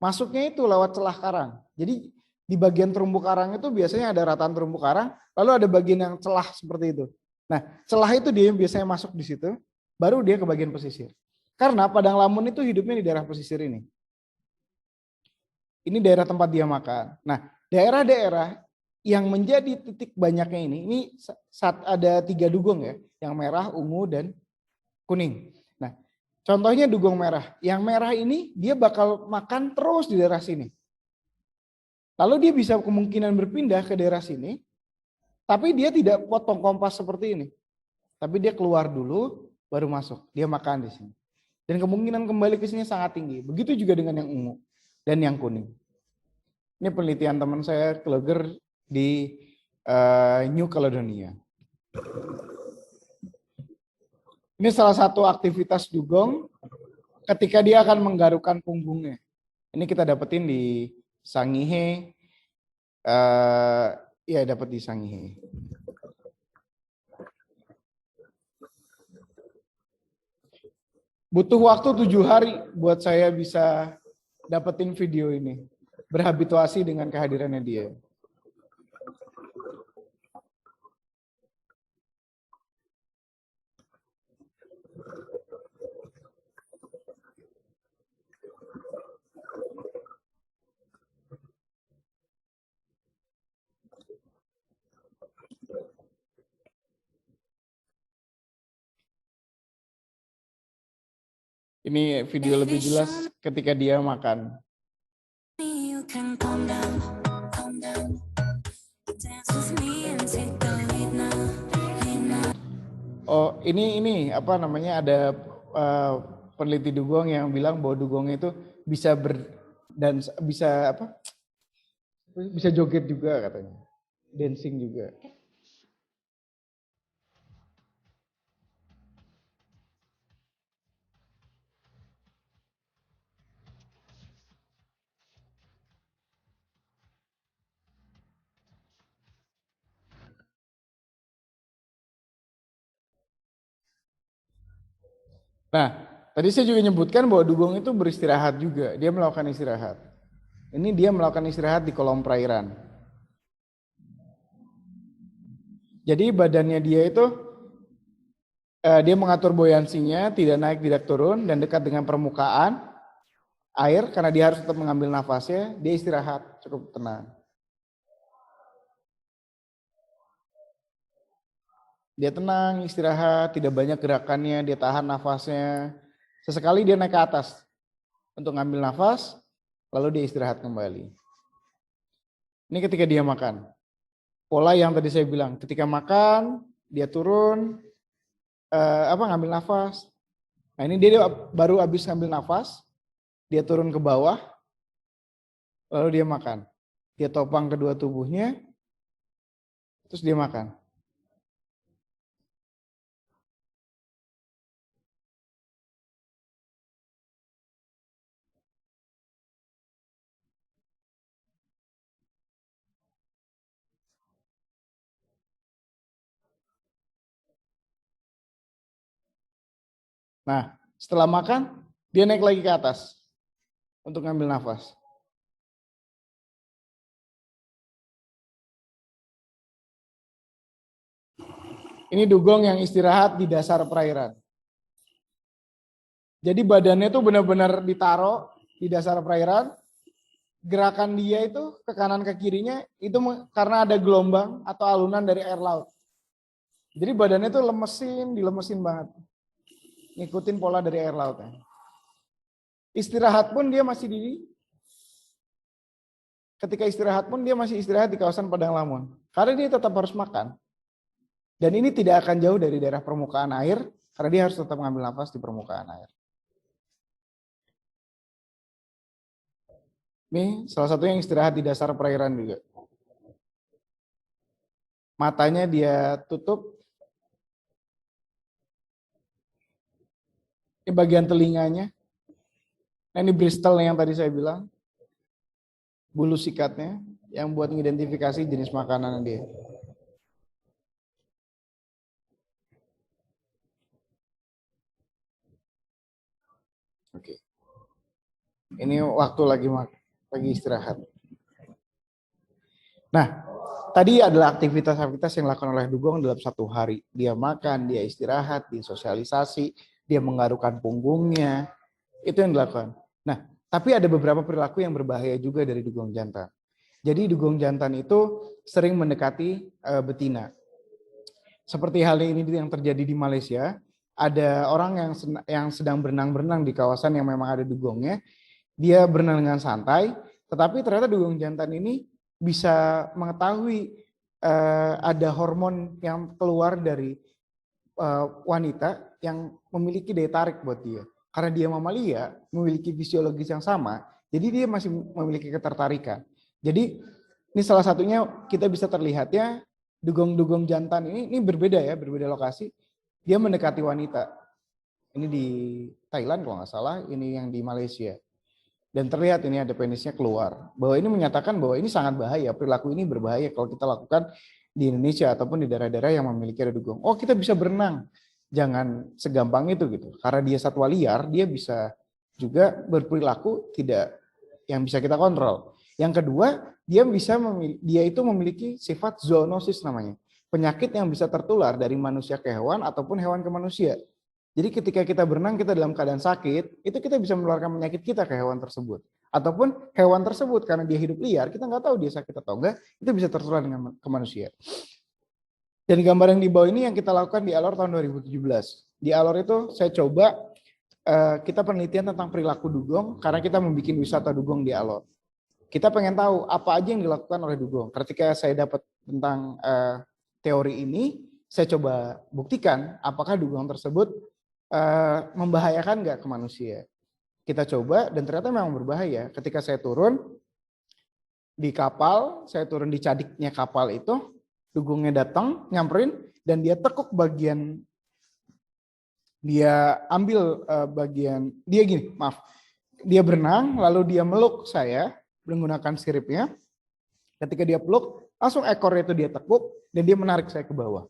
Masuknya itu lewat celah karang. Jadi di bagian terumbu karang itu biasanya ada rataan terumbu karang, lalu ada bagian yang celah seperti itu. Nah, celah itu dia biasanya masuk di situ, baru dia ke bagian pesisir. Karena padang lamun itu hidupnya di daerah pesisir ini. Ini daerah tempat dia makan. Nah, daerah-daerah yang menjadi titik banyaknya ini saat ada 3 dugong ya, yang merah, ungu, dan kuning. Nah, contohnya dugong merah. Yang merah ini dia bakal makan terus di daerah sini. Lalu dia bisa kemungkinan berpindah ke daerah sini, tapi dia tidak potong kompas seperti ini. Tapi dia keluar dulu, baru masuk. Dia makan di sini. Dan kemungkinan kembali ke sini sangat tinggi. Begitu juga dengan yang ungu dan yang kuning. Ini penelitian teman saya, Kluger, di New Caledonia. Ini salah satu aktivitas dugong ketika dia akan menggarukkan punggungnya. Ini kita dapetin di Sangihe. Ya, dapat di Sangihe. Butuh waktu 7 hari buat saya bisa dapetin video ini. Berhabituasi dengan kehadirannya dia. Ini video lebih jelas ketika dia makan. Oh, ini apa namanya, ada peneliti dugong yang bilang bahwa dugong itu bisa dan bisa apa? Bisa joget juga katanya. Dancing juga. Nah, tadi saya juga menyebutkan bahwa dugong itu beristirahat juga. Dia melakukan istirahat. Ini dia melakukan istirahat di kolom perairan. Jadi badannya dia itu, dia mengatur buoyansinya, tidak naik, tidak turun, dan dekat dengan permukaan air, karena dia harus tetap mengambil nafasnya, dia istirahat, cukup tenang. Dia tenang, istirahat, tidak banyak gerakannya, dia tahan nafasnya. Sesekali dia naik ke atas untuk ngambil nafas, lalu dia istirahat kembali. Ini ketika dia makan. Pola yang tadi saya bilang, ketika makan, dia turun, ngambil nafas. Nah ini dia baru habis ngambil nafas, dia turun ke bawah, lalu dia makan. Dia topang kedua tubuhnya, terus dia makan. Nah, setelah makan, dia naik lagi ke atas untuk ngambil nafas. Ini dugong yang istirahat di dasar perairan. Jadi badannya tuh benar-benar ditaruh di dasar perairan. Gerakan dia itu ke kanan ke kirinya itu karena ada gelombang atau alunan dari air laut. Jadi badannya tuh dilemesin banget. ngikutin pola dari air lautnya. Istirahat pun dia masih ketika istirahat pun dia masih istirahat di kawasan Padang Lamun. Karena dia tetap harus makan. Dan ini tidak akan jauh dari daerah permukaan air, karena dia harus tetap mengambil nafas di permukaan air. Ini salah satu yang istirahat di dasar perairan juga. Matanya dia tutup. Ini bagian telinganya. Nah, ini Bristol yang tadi saya bilang. Bulu sikatnya yang buat mengidentifikasi jenis makanan dia. Oke. Ini waktu lagi istirahat. Nah, tadi adalah aktivitas-aktivitas yang dilakukan oleh dugong dalam satu hari. Dia makan, dia istirahat, dia sosialisasi, dia menggarukkan punggungnya. Itu yang dilakukan. Nah, tapi ada beberapa perilaku yang berbahaya juga dari dugong jantan. Jadi dugong jantan itu sering mendekati betina. Seperti hal ini yang terjadi di Malaysia, ada orang yang sedang berenang-berenang di kawasan yang memang ada dugongnya. Dia berenang dengan santai, tetapi ternyata dugong jantan ini bisa mengetahui ada hormon yang keluar dari wanita yang memiliki daya tarik buat dia. Karena dia mamalia, memiliki fisiologis yang sama, jadi dia masih memiliki ketertarikan. Jadi ini salah satunya kita bisa terlihatnya dugong-dugong jantan ini berbeda ya, berbeda lokasi. Dia mendekati wanita. Ini di Thailand kalau nggak salah, ini yang di Malaysia. Dan terlihat ini ada penisnya keluar. Bahwa ini menyatakan bahwa ini sangat bahaya, perilaku ini berbahaya kalau kita lakukan di Indonesia ataupun di daerah-daerah yang memiliki ada dugong. Oh, kita bisa berenang. Jangan segampang itu gitu. Karena dia satwa liar, dia bisa juga berperilaku tidak yang bisa kita kontrol. Yang kedua, dia itu memiliki sifat zoonosis namanya. Penyakit yang bisa tertular dari manusia ke hewan ataupun hewan ke manusia. Jadi ketika kita berenang, kita dalam keadaan sakit, itu kita bisa menularkan penyakit kita ke hewan tersebut. Ataupun hewan tersebut karena dia hidup liar, kita nggak tahu dia sakit atau enggak, itu bisa tertular ke manusia. Dan gambar yang di bawah ini yang kita lakukan di Alor tahun 2017. Di Alor itu saya coba kita penelitian tentang perilaku dugong karena kita membuat wisata dugong di Alor. Kita pengen tahu apa aja yang dilakukan oleh dugong. Ketika saya dapat tentang teori ini, saya coba buktikan apakah dugong tersebut membahayakan nggak ke manusia. Kita coba dan ternyata memang berbahaya. Ketika saya turun di kapal, saya turun di cadiknya kapal itu, dugongnya datang, nyamperin, dan dia tekuk bagian, dia ambil bagian, dia berenang, lalu dia meluk saya menggunakan siripnya. Ketika dia peluk, langsung ekornya itu dia tekuk, dan dia menarik saya ke bawah.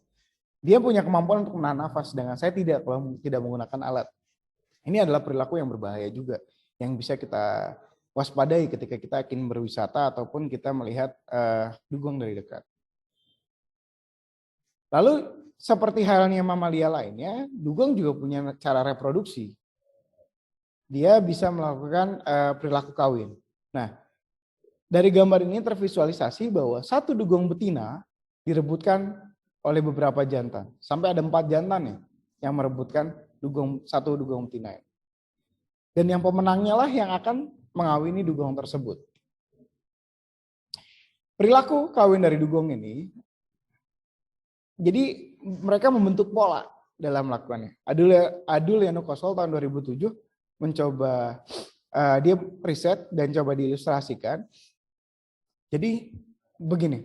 Dia punya kemampuan untuk menahan nafas, sedangkan saya tidak menggunakan alat. Ini adalah perilaku yang berbahaya juga, yang bisa kita waspadai ketika kita ingin berwisata ataupun kita melihat dugong dari dekat. Lalu seperti halnya mamalia lainnya, dugong juga punya cara reproduksi. Dia bisa melakukan perilaku kawin. Nah, dari gambar ini tervisualisasi bahwa satu dugong betina direbutkan oleh beberapa jantan. Sampai ada 4 jantan yang merebutkan satu dugong betina. Dan yang pemenangnya lah yang akan mengawini dugong tersebut. Perilaku kawin dari dugong ini, jadi mereka membentuk pola dalam melakukannya. Adul Yanukosol tahun 2007 mencoba, dia riset dan coba diilustrasikan. Jadi begini,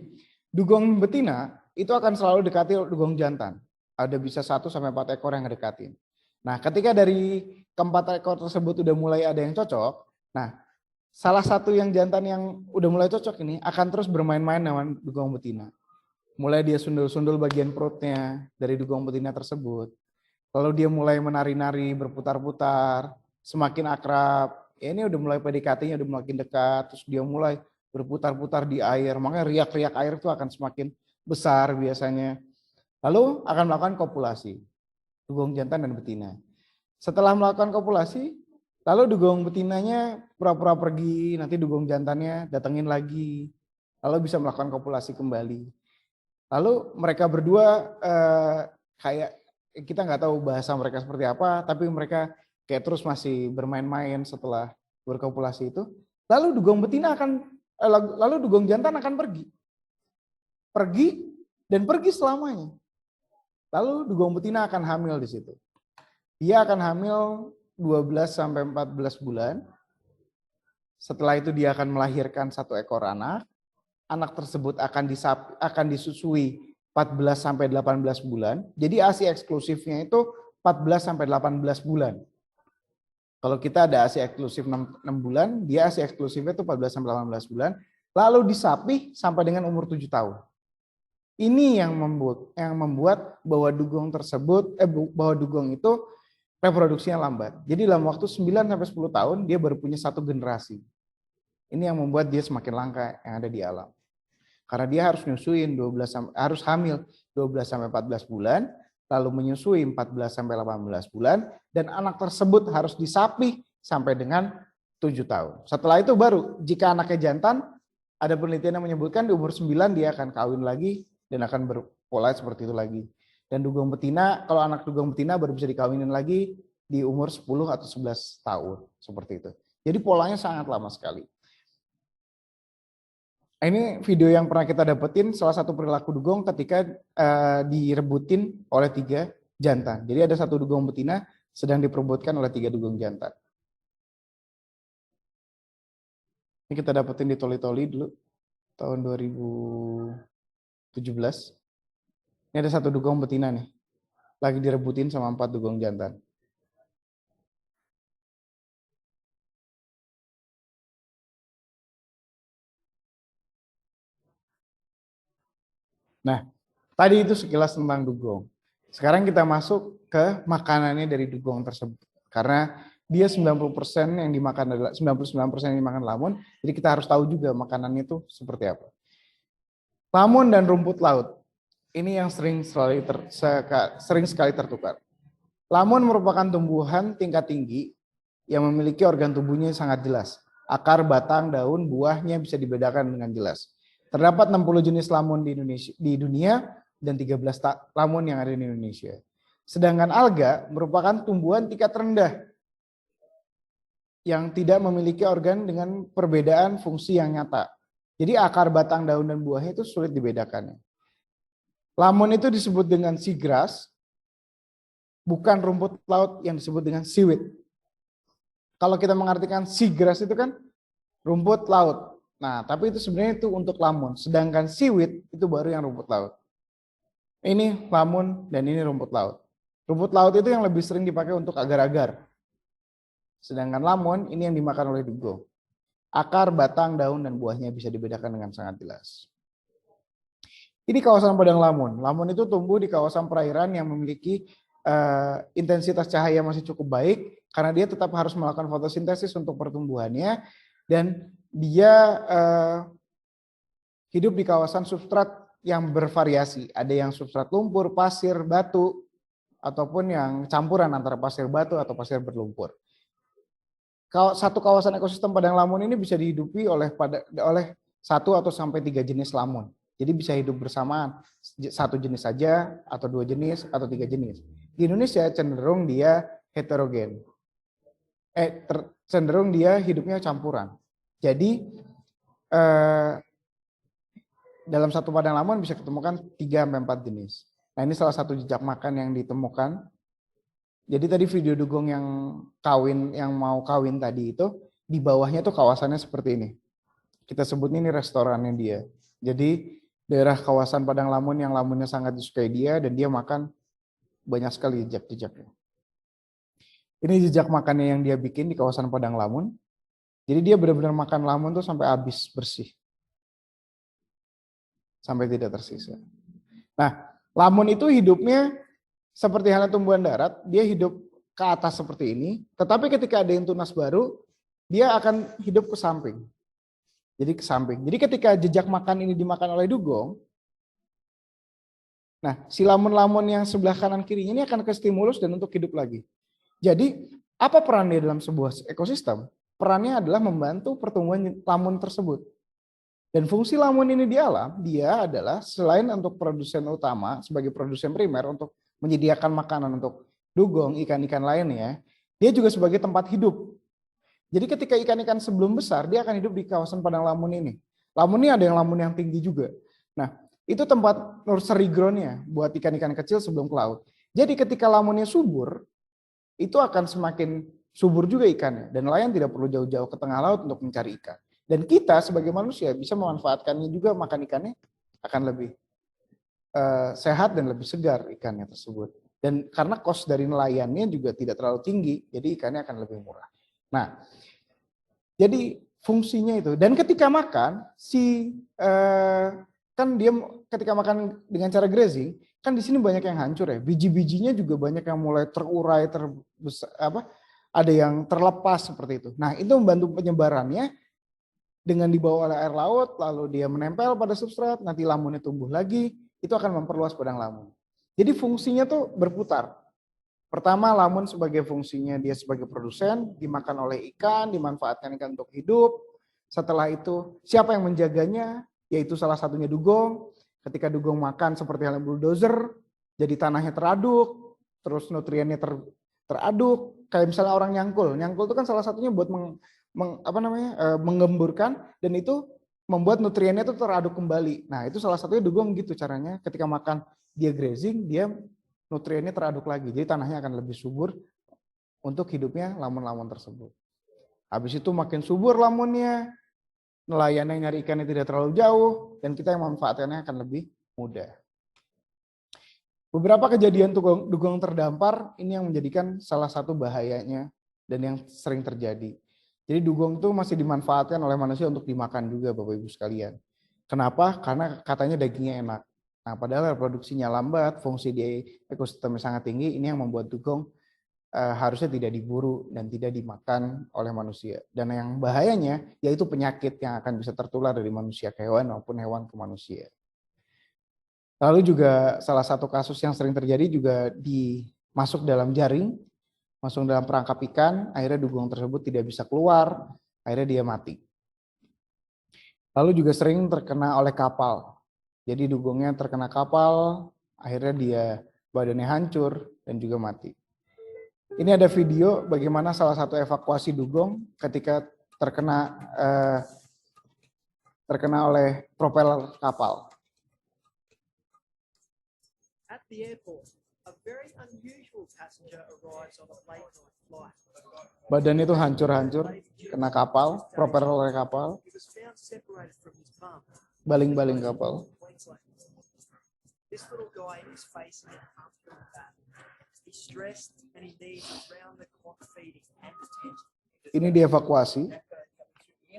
dugong betina itu akan selalu dekati dugong jantan. Ada bisa 1-4 ekor yang ngedekatin. Nah, ketika dari keempat ekor tersebut udah mulai ada yang cocok, nah salah satu yang jantan yang udah mulai cocok ini akan terus bermain-main dengan dugong betina. Mulai dia sundul-sundul bagian perutnya dari dugong betina tersebut. Lalu dia mulai menari-nari, berputar-putar, semakin akrab. Ya ini udah mulai PDKT-nya udah makin dekat, terus dia mulai berputar-putar di air. Makanya riak-riak air itu akan semakin besar biasanya. Lalu akan melakukan kopulasi, dugong jantan dan betina. Setelah melakukan kopulasi, lalu dugong betinanya pura-pura pergi, nanti dugong jantannya datengin lagi. Lalu bisa melakukan kopulasi kembali. Lalu mereka berdua kayak kita nggak tahu bahasa mereka seperti apa, tapi mereka kayak terus masih bermain-main setelah berkopulasi itu. Lalu dugong betina lalu dugong jantan akan pergi dan pergi selamanya. Lalu dugong betina akan hamil di situ. Dia akan hamil 12 sampai 14 bulan. Setelah itu dia akan melahirkan 1 ekor anak. Anak tersebut akan disusui 14 sampai 18 bulan. Jadi ASI eksklusifnya itu 14 sampai 18 bulan. Kalau kita ada ASI eksklusif 6 bulan, dia ASI eksklusifnya itu 14 sampai 18 bulan. Lalu disapih sampai dengan umur 7 tahun. Ini yang membuat bahwa dugong tersebut bahwa dugong itu reproduksinya lambat. Jadi dalam waktu 9 sampai 10 tahun dia baru punya 1 generasi. Ini yang membuat dia semakin langka yang ada di alam. Karena dia harus nyusuin harus hamil 12 sampai 14 bulan, lalu menyusui 14 sampai 18 bulan, dan anak tersebut harus disapih sampai dengan 7 tahun. Setelah itu baru jika anaknya jantan, ada penelitian yang menyebutkan di umur 9 dia akan kawin lagi dan akan berpola seperti itu lagi. Dan dugong betina, kalau anak dugong betina baru bisa dikawinin lagi di umur 10 atau 11 tahun. Seperti itu. Jadi polanya sangat lama sekali. Ini video yang pernah kita dapetin, salah satu perilaku dugong ketika direbutin oleh 3 jantan. Jadi ada 1 dugong betina sedang diperebutkan oleh 3 dugong jantan. Ini kita dapetin di Toli-Toli dulu, tahun 2017. Ini ada 1 dugong betina nih, lagi direbutin sama 4 dugong jantan. Nah, tadi itu sekilas tentang dugong. Sekarang kita masuk ke makanannya dari dugong tersebut. Karena dia 90% yang dimakan adalah 99% yang dimakan lamun, jadi kita harus tahu juga makanannya itu seperti apa. Lamun dan rumput laut. Ini yang sering sekali tertukar. Lamun merupakan tumbuhan tingkat tinggi yang memiliki organ tubuhnya sangat jelas. Akar, batang, daun, buahnya bisa dibedakan dengan jelas. Terdapat 60 jenis lamun di dunia dan 13 lamun yang ada di Indonesia. Sedangkan alga merupakan tumbuhan tingkat rendah yang tidak memiliki organ dengan perbedaan fungsi yang nyata. Jadi akar, batang, daun, dan buahnya itu sulit dibedakan. Lamun itu disebut dengan seagrass, bukan rumput laut yang disebut dengan seaweed. Kalau kita mengartikan seagrass itu kan rumput laut. Nah, tapi itu sebenarnya itu untuk lamun. Sedangkan seaweed itu baru yang rumput laut. Ini lamun dan ini rumput laut. Rumput laut itu yang lebih sering dipakai untuk agar-agar. Sedangkan lamun ini yang dimakan oleh dugong. Akar, batang, daun, dan buahnya bisa dibedakan dengan sangat jelas. Ini kawasan padang lamun. Lamun itu tumbuh di kawasan perairan yang memiliki intensitas cahaya masih cukup baik karena dia tetap harus melakukan fotosintesis untuk pertumbuhannya dan dia hidup di kawasan substrat yang bervariasi. Ada yang substrat lumpur, pasir, batu, ataupun yang campuran antara pasir batu atau pasir berlumpur. Satu kawasan ekosistem padang lamun ini bisa dihidupi oleh 1 atau sampai 3 jenis lamun. Jadi bisa hidup bersamaan 1 jenis saja atau 2 jenis atau 3 jenis. Di Indonesia cenderung dia heterogen. Cenderung dia hidupnya campuran. Jadi dalam satu padang lamun bisa ketemukan 3-4 jenis. Nah, ini salah satu jejak makan yang ditemukan. Jadi tadi video dugong yang mau kawin tadi itu di bawahnya tuh kawasannya seperti ini. Kita sebut ini restorannya dia. Jadi daerah kawasan padang lamun yang lamunnya sangat disukai dia dan dia makan banyak sekali jejak-jejaknya. Ini jejak makannya yang dia bikin di kawasan padang lamun. Jadi dia benar-benar makan lamun tuh sampai habis bersih. Sampai tidak tersisa. Nah, lamun itu hidupnya seperti halnya tumbuhan darat, dia hidup ke atas seperti ini, tetapi ketika ada yang tunas baru, dia akan hidup ke samping. Jadi ke samping. Jadi ketika jejak makan ini dimakan oleh dugong, nah si lamun-lamun yang sebelah kanan kirinya ini akan ke stimulus dan untuk hidup lagi. Jadi apa perannya dalam sebuah ekosistem? Perannya adalah membantu pertumbuhan lamun tersebut. Dan fungsi lamun ini di alam, dia adalah selain untuk produsen utama, sebagai produsen primer untuk menyediakan makanan untuk dugong, ikan-ikan lainnya, dia juga sebagai tempat hidup. Jadi ketika ikan-ikan sebelum besar, dia akan hidup di kawasan padang lamun ini. Lamun ini ada yang lamun yang tinggi juga. Nah, itu tempat nursery ground-nya buat ikan-ikan kecil sebelum ke laut. Jadi ketika lamunnya subur, itu akan semakin subur juga ikannya. Dan nelayan tidak perlu jauh-jauh ke tengah laut untuk mencari ikan. Dan kita sebagai manusia bisa memanfaatkannya juga, makan ikannya akan lebih sehat dan lebih segar ikannya tersebut. Dan karena cost dari nelayannya juga tidak terlalu tinggi, jadi ikannya akan lebih murah. Nah, jadi fungsinya itu. Dan ketika makan, kan dia ketika makan dengan cara grazing, kan di sini banyak yang hancur ya. Biji-bijinya juga banyak yang mulai terurai, ada yang terlepas seperti itu. Nah, itu membantu penyebarannya dengan dibawa oleh air laut, lalu dia menempel pada substrat, nanti lamunnya tumbuh lagi, itu akan memperluas padang lamun. Jadi fungsinya tuh berputar. Pertama, lamun sebagai fungsinya dia sebagai produsen, dimakan oleh ikan, dimanfaatkan ikan untuk hidup. Setelah itu, siapa yang menjaganya? Yaitu salah satunya dugong. Ketika dugong makan seperti halnya bulldozer, jadi tanahnya teraduk, terus nutriennya teraduk. Kayak misalnya orang nyangkul. Nyangkul itu kan salah satunya buat menggemburkan, dan itu membuat nutriennya itu teraduk kembali. Nah, itu salah satunya dugong gitu caranya. Ketika makan dia grazing, dia nutriennya teraduk lagi. Jadi tanahnya akan lebih subur untuk hidupnya lamun-lamun tersebut. Habis itu makin subur lamunnya, nelayan yang nyari ikannya tidak terlalu jauh, dan kita yang memanfaatkannya akan lebih mudah. Beberapa kejadian dugong terdampar, ini yang menjadikan salah satu bahayanya dan yang sering terjadi. Jadi dugong itu masih dimanfaatkan oleh manusia untuk dimakan juga, Bapak Ibu sekalian. Kenapa? Karena katanya dagingnya enak. Nah, padahal reproduksinya lambat, fungsi di ekosistemnya sangat tinggi, ini yang membuat dugong harusnya tidak diburu dan tidak dimakan oleh manusia. Dan yang bahayanya yaitu penyakit yang akan bisa tertular dari manusia ke hewan maupun hewan ke manusia. Lalu juga salah satu kasus yang sering terjadi juga masuk dalam jaring, masuk dalam perangkap ikan, akhirnya dugong tersebut tidak bisa keluar, akhirnya dia mati. Lalu juga sering terkena oleh kapal. Jadi dugongnya terkena kapal, akhirnya dia badannya hancur dan juga mati. Ini ada video bagaimana salah satu evakuasi dugong ketika terkena oleh propeller kapal. At the airport, a very unusual passenger arrives on a late-night flight. Badan itu hancur-hancur, kena kapal, propeller kapal, He was found separated from his mum. baling-baling kapal. This little guy is facing an uphill battle. He's stressed and he needs round-the-clock feeding and attention. Ini dievakuasi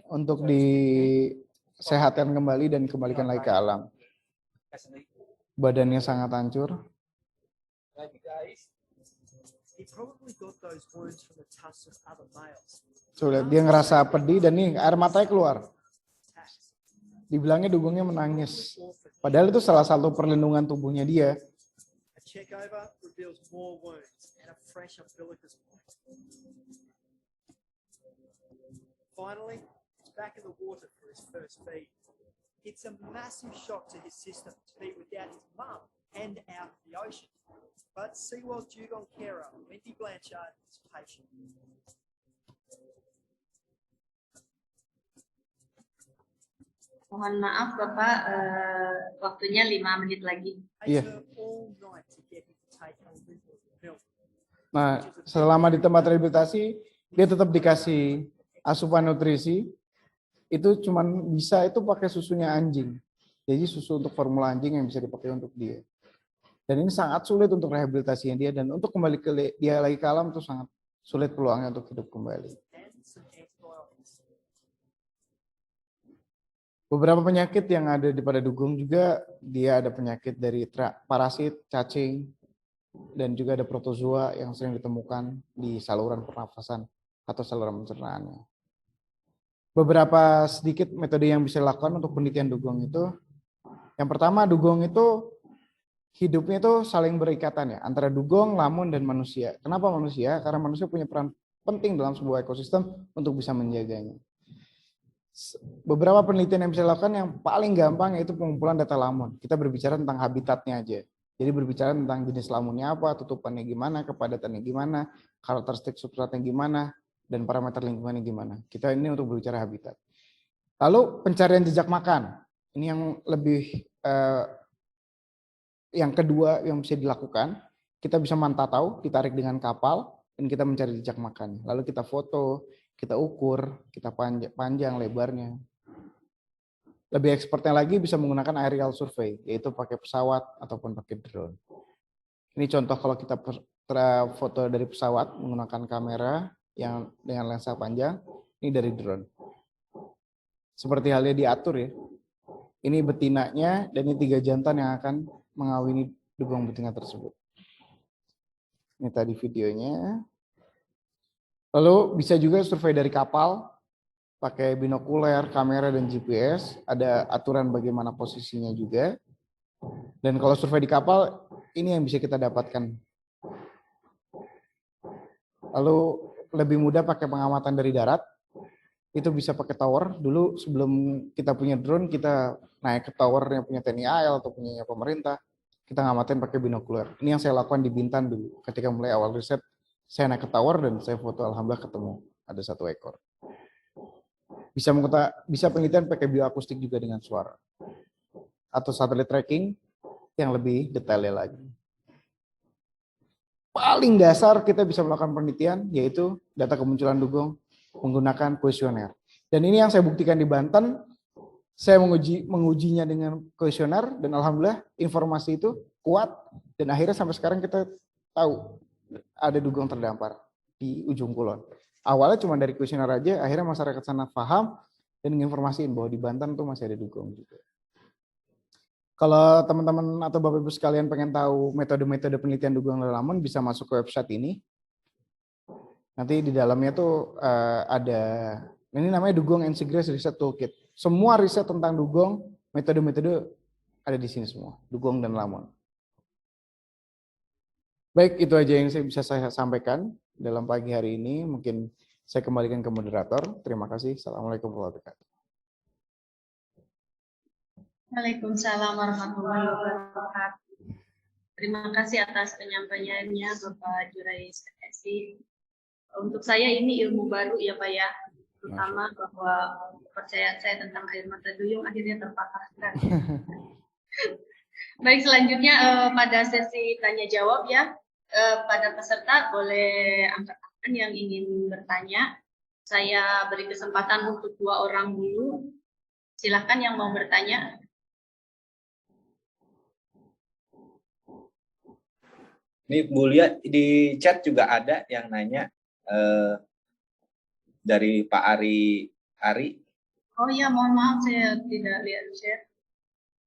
untuk disehatkan kembali dan kembalikan lagi ke alam. Badannya sangat hancur. He probably got those wounds from the tusks of other males. Sudah, dia ngerasa pedih dan nih air matanya keluar. Dibilangnya dugongnya menangis. Padahal itu salah satu perlindungan tubuhnya dia. A check over reveals more wounds and a fresh umbilicus point. Finally, he's back in the water for his first feed. It's a massive shock to his system to be without his mum and out of the ocean. But Seaworld dugong carer Wendy Blanchard is patient. Mohon maaf Bapak, waktunya 5 menit lagi. Iya. Takes her all night to get him to take a little milk. Nah, selama di tempat rehabilitasi, dia tetap dikasih asupan nutrisi. Itu cuman bisa itu pakai susunya anjing. Jadi susu untuk formula anjing yang bisa dipakai untuk dia. Dan ini sangat sulit untuk rehabilitasinya dia, dan untuk kembali ke dia lagi ke alam itu sangat sulit peluangnya untuk hidup kembali. And some antibiotics. Beberapa penyakit yang ada pada dugong juga, dia ada penyakit dari parasit, cacing, dan juga ada protozoa yang sering ditemukan di saluran pernafasan atau saluran pencernaannya. Beberapa sedikit metode yang bisa dilakukan untuk penelitian dugong itu. Yang pertama, dugong itu hidupnya itu saling berikatan ya, antara dugong, lamun, dan manusia. Kenapa manusia? Karena manusia punya peran penting dalam sebuah ekosistem untuk bisa menjaganya. Beberapa penelitian yang bisa dilakukan yang paling gampang yaitu pengumpulan data lamun. Kita berbicara tentang habitatnya aja. Jadi berbicara tentang jenis lamunnya apa, tutupannya gimana, kepadatannya gimana, karakteristik substratnya gimana, dan parameter lingkungannya gimana. Kita ini untuk berbicara habitat. Lalu pencarian jejak makan. Ini yang lebih yang kedua yang bisa dilakukan. Kita bisa mantau, ditarik dengan kapal, dan kita mencari jejak makan. Lalu kita foto, kita ukur, kita panjang lebarnya. Lebih expertnya lagi bisa menggunakan aerial survey, yaitu pakai pesawat ataupun pakai drone. Ini contoh kalau kita foto dari pesawat menggunakan kamera yang dengan lensa panjang, ini dari drone. Seperti halnya diatur ya. Ini betinanya dan ini 3 jantan yang akan mengawini dugong betina tersebut. Ini tadi videonya. Lalu bisa juga survei dari kapal, pakai binokuler, kamera, dan GPS. Ada aturan bagaimana posisinya juga. Dan kalau survei di kapal, ini yang bisa kita dapatkan. Lalu lebih mudah pakai pengamatan dari darat. Itu bisa pakai tower. Dulu sebelum kita punya drone, kita naik ke tower yang punya TNI AL atau punya pemerintah. Kita ngamatin pakai binokuler. Ini yang saya lakukan di Bintan dulu. Ketika mulai awal riset, saya naik ke tower dan saya foto, alhamdulillah ketemu ada 1 ekor. Bisa penelitian pakai bioakustik juga dengan suara. Atau satelit tracking yang lebih detailnya lagi. Paling dasar kita bisa melakukan penelitian, yaitu data kemunculan dugong menggunakan kuesioner. Dan ini yang saya buktikan di Banten, saya mengujinya dengan kuesioner, dan alhamdulillah informasi itu kuat, dan akhirnya sampai sekarang kita tahu ada dugong terdampar di ujung kulon. Awalnya cuma dari kuesioner aja, akhirnya masyarakat sana paham dan menginformasiin bahwa di Banten tuh masih ada dugong juga. Kalau teman-teman atau Bapak Ibu sekalian pengen tahu metode-metode penelitian dugong dan lamun, bisa masuk ke website ini. Nanti di dalamnya tuh ada, ini namanya Dugong and Seagrass Research Toolkit. Semua riset tentang dugong, metode-metode ada di sini semua, dugong dan lamon. Baik, itu aja yang bisa saya sampaikan dalam pagi hari ini. Mungkin saya kembalikan ke moderator. Terima kasih. Assalamualaikum warahmatullahi wabarakatuh. Waalaikumsalam warahmatullahi wabarakatuh. Terima kasih atas penyampaiannya Bapak Jurais Esi. Untuk saya ini ilmu baru ya Pak ya, terutama bahwa kepercayaan saya tentang air mata duyung akhirnya terpatahkan. Baik, selanjutnya pada sesi tanya jawab ya, pada peserta boleh angkat tangan yang ingin bertanya. Saya beri kesempatan untuk 2 orang dulu. Silahkan yang mau bertanya. Ini Bu Lia di chat juga ada yang nanya dari Pak Ari. Oh iya, mohon maaf saya tidak lihat chat.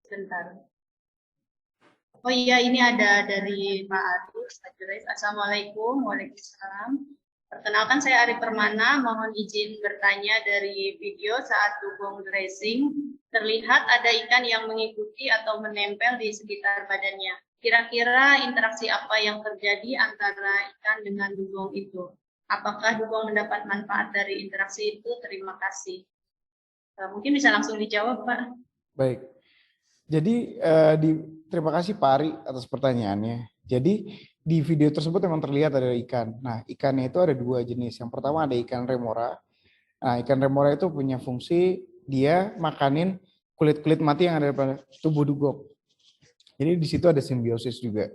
Sebentar. Oh iya, ini ada dari Pak Agus. Assalamualaikum, waalaikumsalam. Perkenalkan saya Ari Permana, mohon izin bertanya dari video saat dugong dressing. Terlihat ada ikan yang mengikuti atau menempel di sekitar badannya. Kira-kira interaksi apa yang terjadi antara ikan dengan dugong itu? Apakah dugong mendapat manfaat dari interaksi itu? Terima kasih. Mungkin bisa langsung dijawab, Pak. Baik. Jadi terima kasih Pak Ari atas pertanyaannya. Jadi di video tersebut memang terlihat ada ikan. Nah, ikannya itu ada 2 jenis. Yang pertama ada ikan remora. Nah, ikan remora itu punya fungsi dia makanin kulit-kulit mati yang ada pada tubuh dugong. Jadi di situ ada simbiosis juga.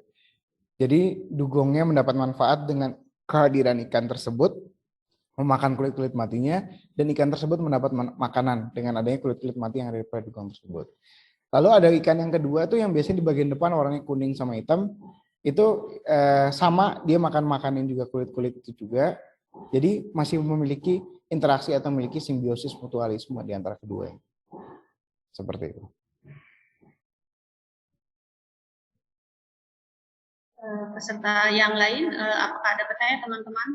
Jadi dugongnya mendapat manfaat dengan kehadiran ikan tersebut, memakan kulit-kulit matinya, dan ikan tersebut mendapat makanan dengan adanya kulit-kulit mati yang ada pada dugong tersebut. Lalu ada ikan yang kedua tuh yang biasanya di bagian depan warnanya kuning sama hitam, itu sama, dia makanin juga kulit-kulit itu juga. Jadi masih memiliki interaksi atau memiliki simbiosis mutualisme di antara keduanya. Seperti itu. Peserta yang lain, apakah ada pertanyaan teman-teman?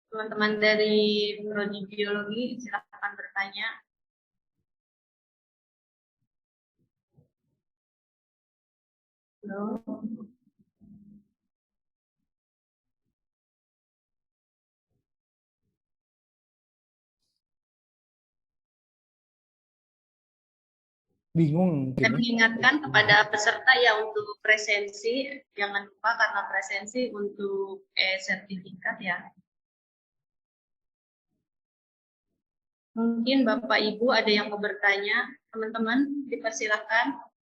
Teman-teman dari prodi biologi, silakan bertanya. Halo. bingung Saya mungkin. mengingatkan kepada peserta ya untuk presensi, jangan lupa karena presensi untuk sertifikat ya. Mungkin Bapak Ibu ada yang mau bertanya, teman-teman dipersilakan.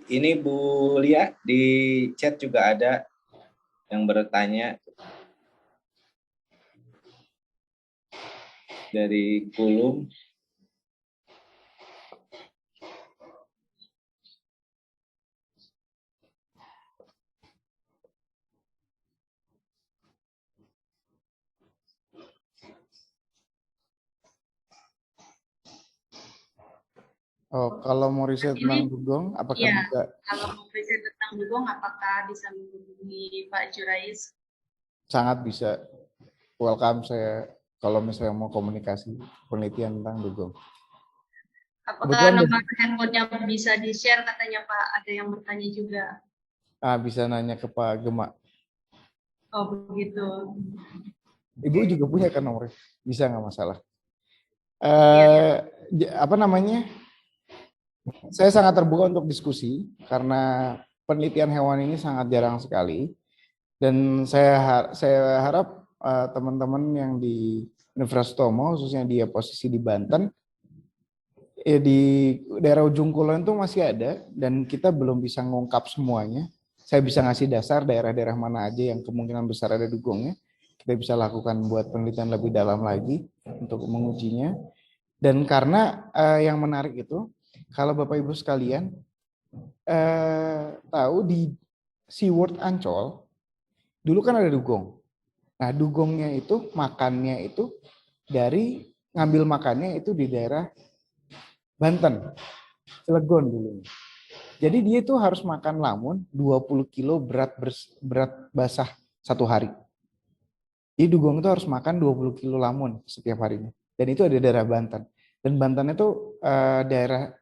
Ini Bu Lia, di chat juga ada yang bertanya dari Kulum. Oh, kalau mau riset tentang Ini dugong, apakah ya, bisa? kalau mau riset tentang dugong, apakah bisa menghubungi Pak Jurais? Sangat bisa. Welcome saya kalau misalnya mau komunikasi penelitian tentang dugong. Apakah Kebetulan nomor handphonenya bisa di-share katanya Pak? Ada yang bertanya juga. bisa nanya ke Pak Gema. Oh begitu. Ibu juga punya kan nomornya? Bisa nggak masalah. Apa namanya? Saya sangat terbuka untuk diskusi karena penelitian hewan ini sangat jarang sekali dan saya harap teman-teman yang di Universitas Tomo khususnya dia posisi di Banten ya di daerah ujung kulon itu masih ada dan kita belum bisa ngungkap semuanya. Saya bisa ngasih dasar daerah-daerah mana aja yang kemungkinan besar ada dugongnya. Kita bisa lakukan buat penelitian lebih dalam lagi untuk mengujinya. Dan karena yang menarik itu, kalau Bapak Ibu sekalian tahu di SeaWorld Ancol, dulu kan ada dugong. Nah dugongnya itu makannya itu dari ngambil makannya itu di daerah Banten, Cilegon dulu. Jadi dia itu harus makan lamun 20 kilo berat basah satu hari. Jadi dugong itu harus makan 20 kilo lamun setiap harinya. Dan itu ada daerah Banten. Dan Banten itu daerah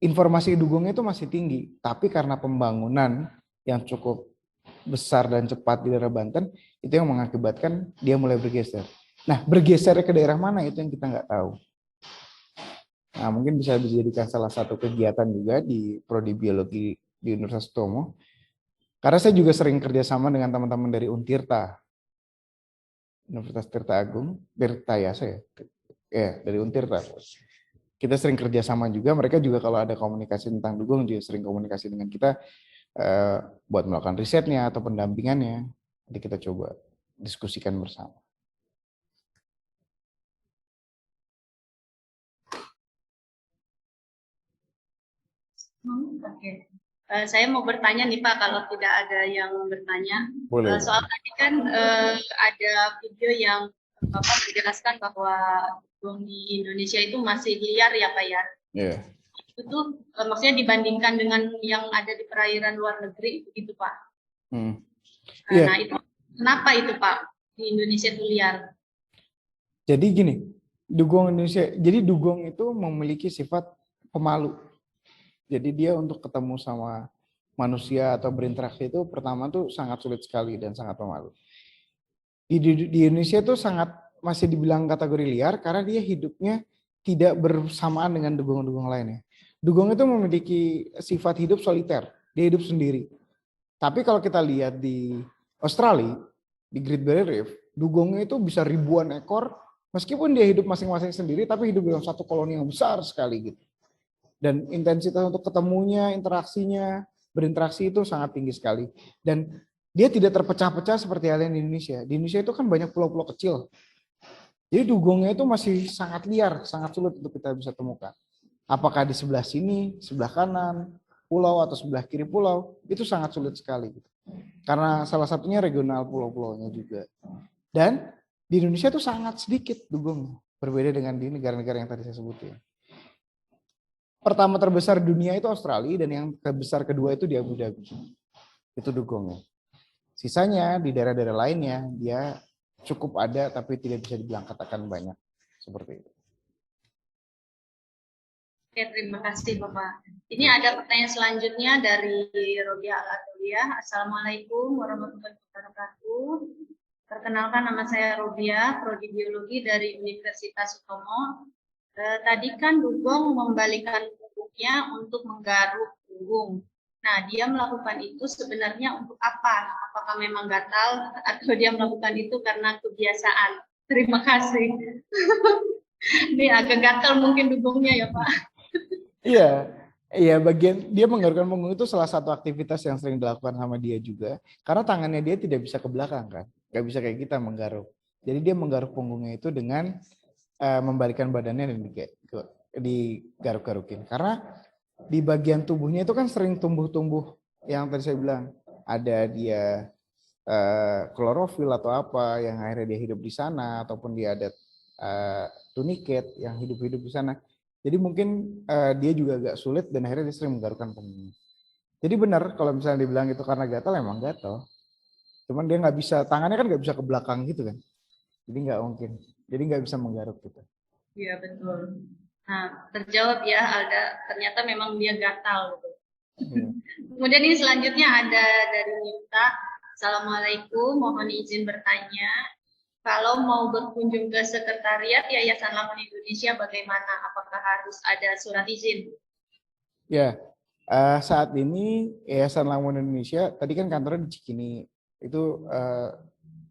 informasi dugongnya itu masih tinggi. Tapi karena pembangunan yang cukup besar dan cepat di daerah Banten, itu yang mengakibatkan dia mulai bergeser. Nah, bergeser ke daerah mana itu yang kita nggak tahu. Nah, mungkin bisa dijadikan salah satu kegiatan juga di Prodi Biologi di Universitas Tomo. Karena saya juga sering kerjasama dengan teman-teman dari Untirta, Universitas Tirta Agung, Tirta ya saya, dari Untirta. Kita sering kerjasama juga, mereka juga kalau ada komunikasi tentang dugong juga sering komunikasi dengan kita buat melakukan risetnya atau pendampingannya. Nanti kita coba diskusikan bersama. Oke. Saya mau bertanya nih Pak, kalau tidak ada yang bertanya. Boleh. Soal tadi kan ada video yang Bapak menjelaskan bahwa dugong di Indonesia itu masih liar ya Pak ya. Yeah. Itu maksudnya dibandingkan dengan yang ada di perairan luar negeri begitu Pak. Yeah. Nah itu kenapa itu Pak di Indonesia itu liar? Jadi gini, dugong itu memiliki sifat pemalu. Jadi dia untuk ketemu sama manusia atau berinteraksi itu pertama tuh sangat sulit sekali dan sangat pemalu. Di Indonesia tuh sangat masih dibilang kategori liar karena dia hidupnya tidak bersamaan dengan dugong-dugong lainnya. Dugong itu memiliki sifat hidup soliter, dia hidup sendiri. Tapi kalau kita lihat di Australia, di Great Barrier Reef, dugongnya itu bisa ribuan ekor, meskipun dia hidup masing-masing sendiri, tapi hidup dalam satu koloni yang besar sekali gitu. Dan intensitas untuk ketemunya, interaksinya, berinteraksi itu sangat tinggi sekali. Dan dia tidak terpecah-pecah seperti halnya di Indonesia. Di Indonesia itu kan banyak pulau-pulau kecil. Jadi dugongnya itu masih sangat liar, sangat sulit untuk kita bisa temukan. Apakah di sebelah sini, sebelah kanan, pulau atau sebelah kiri pulau, itu sangat sulit sekali. Karena salah satunya regional pulau-pulaunya juga. Dan Di Indonesia tuh sangat sedikit dugong, berbeda dengan di negara-negara yang tadi saya sebutin. Pertama terbesar dunia itu Australia dan yang terbesar kedua itu di Abu Dhabi. Itu dugongnya. Sisanya di daerah-daerah lainnya dia cukup ada tapi tidak bisa dibilang katakan banyak seperti itu. Oke, terima kasih Bapak. Ini ada pertanyaan selanjutnya dari Robiah Al-Adawiyah. Assalamualaikum warahmatullahi wabarakatuh. Perkenalkan, nama saya Robiah, Prodi Biologi dari Universitas Utomo. Tadi kan dugong membalikan punggungnya untuk menggaruk punggung. Nah, dia melakukan itu sebenarnya untuk apa? Apakah memang gatal atau dia melakukan itu karena kebiasaan? Terima kasih. Ini agak gatal mungkin dugongnya ya Pak. Iya, iya bagian dia menggarukkan punggung itu salah satu aktivitas yang sering dilakukan sama dia juga. Karena tangannya dia tidak bisa ke belakang kan, nggak bisa kayak kita menggaruk. Jadi dia menggaruk punggungnya itu dengan membalikan badannya dan digaruk-garukin. Karena di bagian tubuhnya itu kan sering tumbuh-tumbuh yang tadi saya bilang ada dia klorofil atau apa yang akhirnya dia hidup di sana ataupun dia ada tuniket yang hidup-hidup di sana. Jadi mungkin dia juga agak sulit dan akhirnya dia sering menggarukkan punggungnya. Jadi benar kalau misalnya dibilang itu karena gatal, emang gatal. Cuman dia nggak bisa, tangannya kan nggak bisa ke belakang gitu kan. Jadi nggak mungkin. Jadi nggak bisa menggaruk gitu. Iya betul. Nah terjawab ya Alda. Ternyata memang dia gatal gitu. Kemudian ini selanjutnya ada dari Minta. Assalamualaikum, mohon izin bertanya. Kalau mau berkunjung ke sekretariat Yayasan Lamun Indonesia bagaimana? Apakah harus ada surat izin? Ya, saat ini Yayasan Lamun Indonesia, tadi kan kantornya di Cikini, itu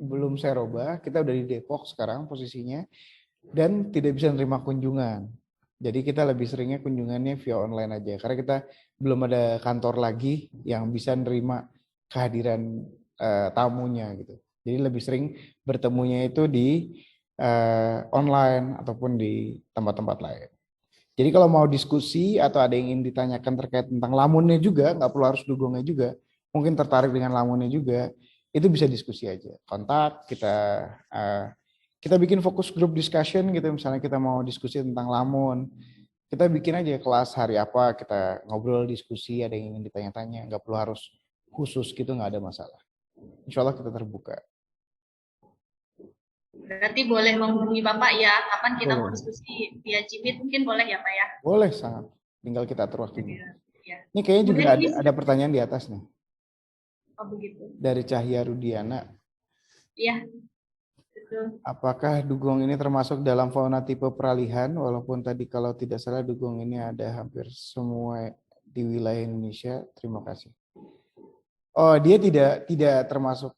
belum saya rubah, kita udah di Depok sekarang posisinya, dan tidak bisa menerima kunjungan. Jadi kita lebih seringnya kunjungannya via online aja, karena kita belum ada kantor lagi yang bisa menerima kehadiran tamunya gitu. Jadi lebih sering bertemunya itu di online ataupun di tempat-tempat lain. Jadi kalau mau diskusi atau ada yang ingin ditanyakan terkait tentang lamunnya juga, nggak perlu harus dugongnya juga, mungkin tertarik dengan lamunnya juga, itu bisa diskusi aja. Kontak, kita bikin fokus group discussion gitu, misalnya kita mau diskusi tentang lamun, kita bikin aja kelas hari apa, kita ngobrol, diskusi, ada yang ingin ditanya-tanya, nggak perlu harus khusus gitu, nggak ada masalah. Insya Allah kita terbuka. Berarti boleh menghubungi Bapak ya, kapan kita mau diskusi via Jimit mungkin boleh ya Pak ya? Boleh sangat, tinggal kita atur waktunya. Ya. Ini kayaknya juga ada pertanyaan di atas nih. Oh begitu. Dari Cahya Rudiana. Iya, betul. Apakah dugong ini termasuk dalam fauna tipe peralihan? Walaupun tadi kalau tidak salah dugong ini ada hampir semua di wilayah Indonesia. Terima kasih. Oh, dia tidak termasuk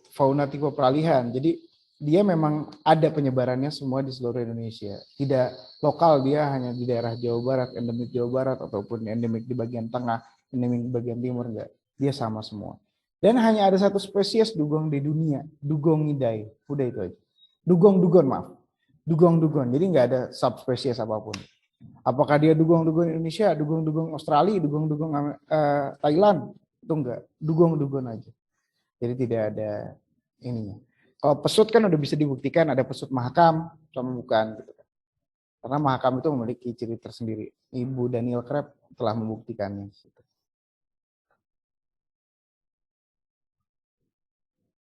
fauna tipe peralihan. Jadi dia memang ada penyebarannya semua di seluruh Indonesia. Tidak lokal, dia hanya di daerah Jawa Barat, endemik Jawa Barat, ataupun endemik di bagian tengah, endemik di bagian timur, enggak. Dia sama semua. Dan hanya ada satu spesies dugong di dunia, Dugongidae. Udah itu aja. Dugong-dugon, maaf. Dugong-dugon. Jadi nggak ada subspesies apapun. Apakah dia dugong-dugon Indonesia, dugong-dugon Australia, dugong-dugon Thailand? Itu enggak. Dugong-dugon aja. Jadi tidak ada ininya. Kalau pesut kan udah bisa dibuktikan ada pesut mahakam sama bukan. Gitu. Karena mahakam itu memiliki ciri tersendiri. Ibu Daniel Kreb telah membuktikannya.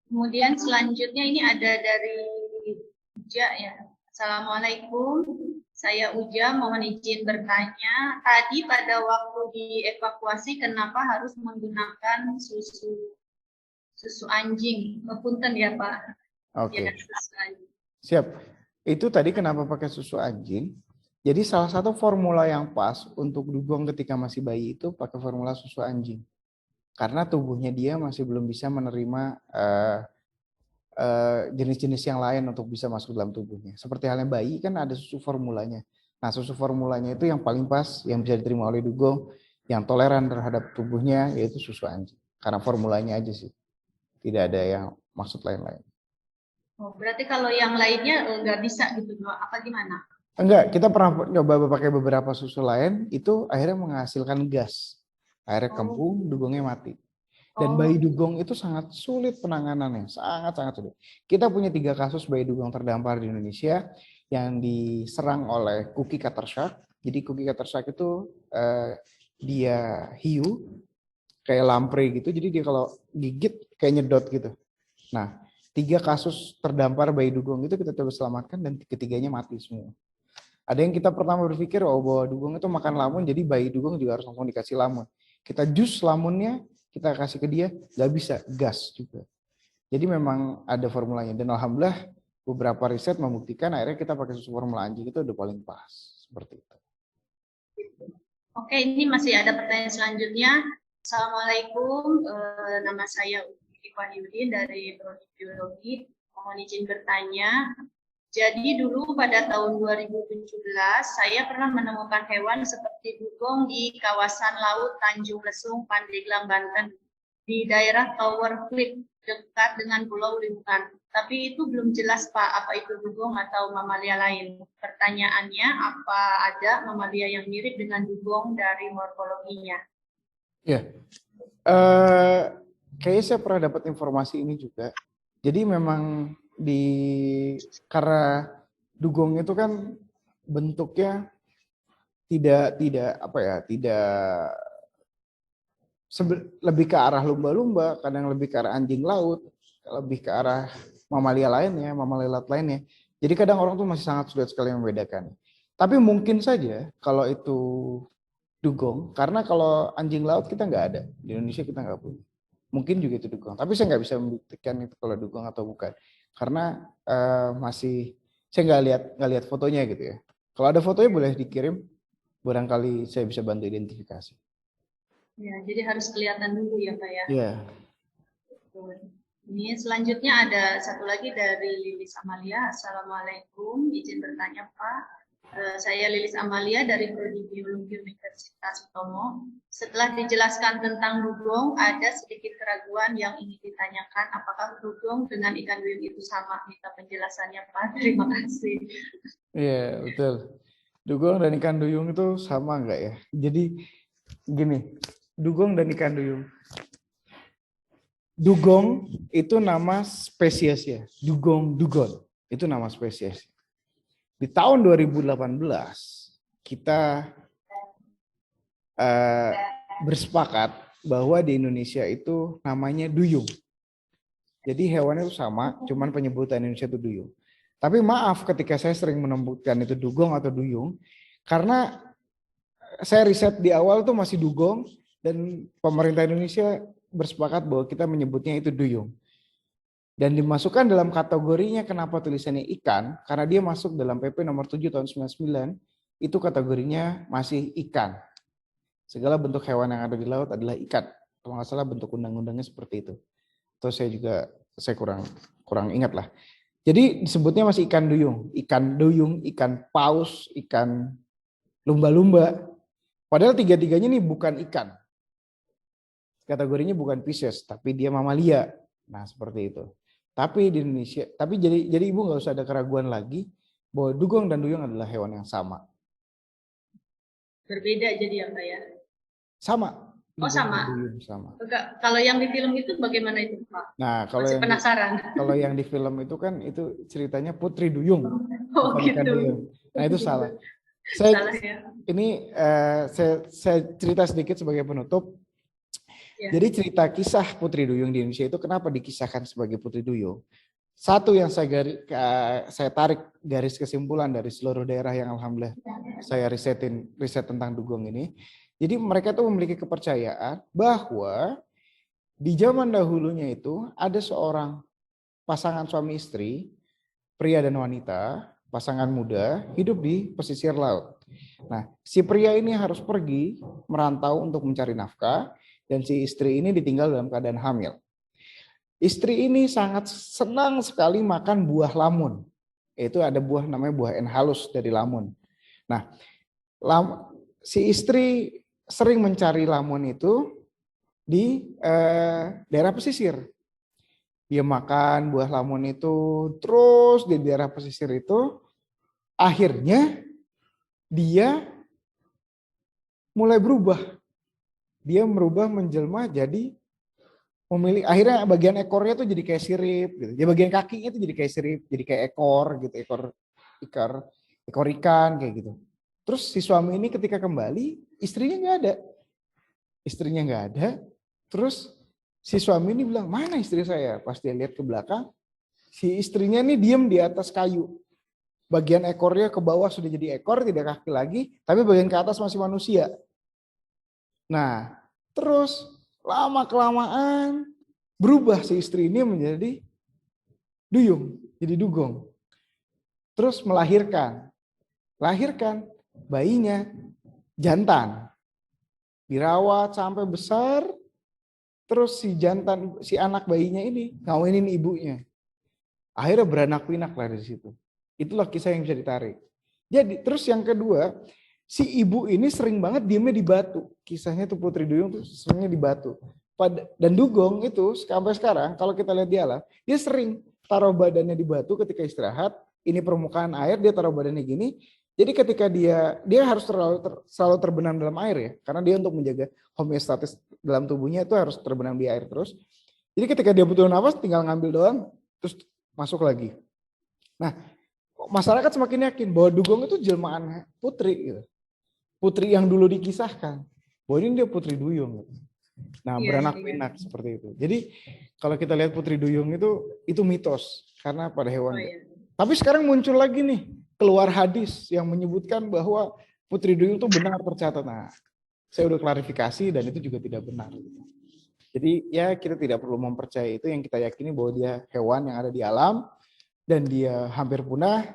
Kemudian selanjutnya ini ada dari Uja ya. Assalamualaikum, saya Uja, mohon izin bertanya. Tadi pada waktu dievakuasi kenapa harus menggunakan susu anjing? Punten ya Pak. Oke. Ya, siap. Itu tadi kenapa pakai susu anjing? Jadi salah satu formula yang pas untuk dugong ketika masih bayi itu pakai formula susu anjing. Karena tubuhnya dia masih belum bisa menerima jenis-jenis yang lain untuk bisa masuk dalam tubuhnya. Seperti halnya bayi kan ada susu formulanya. Nah susu formulanya itu yang paling pas, yang bisa diterima oleh dugong, yang toleran terhadap tubuhnya yaitu susu anjing. Karena formulanya aja sih. Tidak ada yang maksud lain-lain. Oh, berarti kalau yang lainnya nggak bisa gitu, apa gimana? Enggak, kita pernah coba pakai beberapa susu lain, itu akhirnya menghasilkan gas. Akhirnya kembung, dugongnya mati. Dan Oh. bayi dugong itu sangat sulit penanganannya, sangat-sangat sulit. Kita punya 3 kasus bayi dugong terdampar di Indonesia yang diserang oleh cookie cutter shark. Jadi cookie cutter shark itu dia hiu kayak lamprey gitu. Jadi dia kalau gigit kayak nyedot gitu. Nah, 3 kasus terdampar bayi dugong itu kita coba selamatkan dan ketiganya mati semua. Ada yang kita pertama berpikir bahwa dugong itu makan lamun, jadi bayi dugong juga harus langsung dikasih lamun. Kita jus lamunnya, kita kasih ke dia, nggak bisa, gas juga. Jadi memang ada formulanya. Dan alhamdulillah beberapa riset membuktikan akhirnya kita pakai susu formula anjing itu udah paling pas. Seperti itu. Oke, ini masih ada pertanyaan selanjutnya. Assalamualaikum, nama saya Uki Wahyudin dari Prodi Biologi. Mohon izin bertanya. Jadi dulu pada tahun 2017 saya pernah menemukan hewan seperti dugong di kawasan laut Tanjung Lesung, Pandeglang, Banten di daerah Tower Cliff dekat dengan Pulau Limukan. Tapi itu belum jelas Pak, apa itu dugong atau mamalia lain. Pertanyaannya, apa ada mamalia yang mirip dengan dugong dari morfologinya? Ya, kayaknya saya pernah dapat informasi ini juga. Jadi memang karena dugong itu kan bentuknya tidak lebih ke arah lumba-lumba, kadang lebih ke arah anjing laut, lebih ke arah mamalia lainnya, mamalia laut lainnya. Jadi kadang orang tuh masih sangat sulit sekali membedakan. Tapi mungkin saja kalau itu dugong, karena kalau anjing laut kita nggak ada, di Indonesia kita nggak punya. Mungkin juga itu dugong, tapi saya nggak bisa membuktikan itu kalau dugong atau bukan, karena saya nggak lihat fotonya gitu ya. Kalau ada fotonya boleh dikirim, barangkali saya bisa bantu identifikasi. Ya, jadi harus kelihatan dulu ya Pak ya. Iya. Ini selanjutnya ada satu lagi dari Lilis Amalia. Assalamualaikum, izin bertanya Pak. Saya Lilis Amalia dari Prodi Biologi Universitas Utomo. Setelah dijelaskan tentang dugong, ada sedikit keraguan yang ingin ditanyakan. Apakah dugong dengan ikan duyung itu sama? Minta penjelasannya Pak. Terima kasih. Iya, betul. Dugong dan ikan duyung itu sama nggak ya? Jadi gini, dugong dan ikan duyung. Dugong itu nama spesies ya. Dugong dugon itu nama spesies. Di tahun 2018 kita bersepakat bahwa di Indonesia itu namanya duyung. Jadi hewannya itu sama, cuman penyebutan Indonesia itu duyung. Tapi maaf ketika saya sering menyebutkan itu dugong atau duyung, karena saya riset di awal tuh masih dugong dan pemerintah Indonesia bersepakat bahwa kita menyebutnya itu duyung. Dan dimasukkan dalam kategorinya kenapa tulisannya ikan, karena dia masuk dalam PP nomor 7 tahun 99, itu kategorinya masih ikan. Segala bentuk hewan yang ada di laut adalah ikan. Kalau nggak salah bentuk undang-undangnya seperti itu. Atau saya kurang ingat lah. Jadi disebutnya masih ikan duyung, ikan paus, ikan lumba-lumba. Padahal tiga-tiganya ini bukan ikan. Kategorinya bukan Pisces, tapi dia mamalia. Nah, seperti itu. Tapi di Indonesia, jadi Ibu nggak usah ada keraguan lagi bahwa dugong dan duyung adalah hewan yang sama. Berbeda jadi ya Pak ya? Sama. Oh sama. Duyung sama. Kalau yang di film itu bagaimana itu Pak? Nah, kalau masih penasaran. Kalau yang di film itu kan itu ceritanya Putri Duyung. Oh gitu. Duyung. Nah itu salah. Salah ya. Ini saya cerita sedikit sebagai penutup. Ya. Jadi cerita kisah Putri Duyung di Indonesia itu kenapa dikisahkan sebagai Putri Duyung? Satu yang saya tarik garis kesimpulan dari seluruh daerah yang alhamdulillah saya riset tentang dugong ini. Jadi mereka tuh memiliki kepercayaan bahwa di zaman dahulunya itu ada seorang pasangan suami istri, pria dan wanita, pasangan muda hidup di pesisir laut. Nah, si pria ini harus pergi merantau untuk mencari nafkah. Dan si istri ini ditinggal dalam keadaan hamil. Istri ini sangat senang sekali makan buah lamun. Itu ada buah namanya buah enhalus dari lamun. Nah, si istri sering mencari lamun itu di daerah pesisir. Dia makan buah lamun itu terus di daerah pesisir itu. Akhirnya dia mulai berubah. Dia merubah menjelma jadi memilih, akhirnya bagian ekornya tuh jadi kayak sirip gitu. Ya bagian kakinya tuh jadi kayak sirip, jadi kayak ekor gitu, ekor ikan kayak gitu. Terus si suami ini ketika kembali, istrinya nggak ada. Istrinya nggak ada. Terus si suami ini bilang, mana istri saya? Pas dia lihat ke belakang, si istrinya ini diem di atas kayu. Bagian ekornya ke bawah sudah jadi ekor, tidak kaki lagi, tapi bagian ke atas masih manusia. Nah, terus lama-kelamaan berubah si istri ini menjadi duyung, jadi dugong. Terus melahirkan bayinya jantan. Dirawat sampai besar, terus si anak bayinya ini ngawinin ibunya. Akhirnya beranak pinak lah dari situ. Itulah kisah yang bisa ditarik. Jadi terus yang kedua, si ibu ini sering banget diemnya di batu. Kisahnya tuh Putri Duyung tuh seringnya di batu. Dan dugong itu sampai sekarang kalau kita lihat dia lah, dia sering taruh badannya di batu ketika istirahat. Ini permukaan air, dia taruh badannya gini. Jadi ketika dia harus selalu terbenam dalam air ya, karena dia untuk menjaga homeostatis dalam tubuhnya itu harus terbenam di air terus. Jadi ketika dia butuh nafas, tinggal ngambil doang, terus masuk lagi. Nah, masyarakat semakin yakin bahwa dugong itu jelmaan putri, gitu. Putri yang dulu dikisahkan. Bahwa ini dia Putri Duyung. Gitu. Nah, beranak pinak seperti itu. Jadi kalau kita lihat Putri Duyung itu mitos karena pada hewan. Tapi sekarang muncul lagi nih, keluar hadis yang menyebutkan bahwa Putri Duyung itu benar tercatat. Nah, saya udah klarifikasi dan itu juga tidak benar. Jadi ya kita tidak perlu mempercayai itu, yang kita yakini bahwa dia hewan yang ada di alam dan dia hampir punah.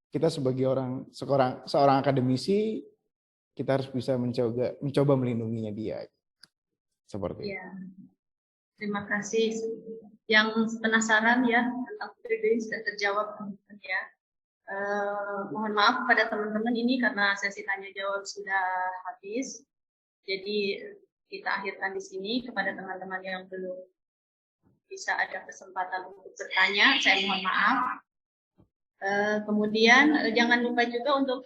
Kita sebagai seorang akademisi, kita harus bisa mencoba melindunginya dia. Seperti itu. Terima kasih. Yang penasaran ya tentang Putri Duyung sudah terjawab ya. Mohon maaf kepada teman-teman ini karena sesi tanya jawab sudah habis. Jadi kita akhirkan di sini. Kepada teman-teman yang belum bisa ada kesempatan untuk bertanya, saya mohon maaf. Kemudian jangan lupa juga untuk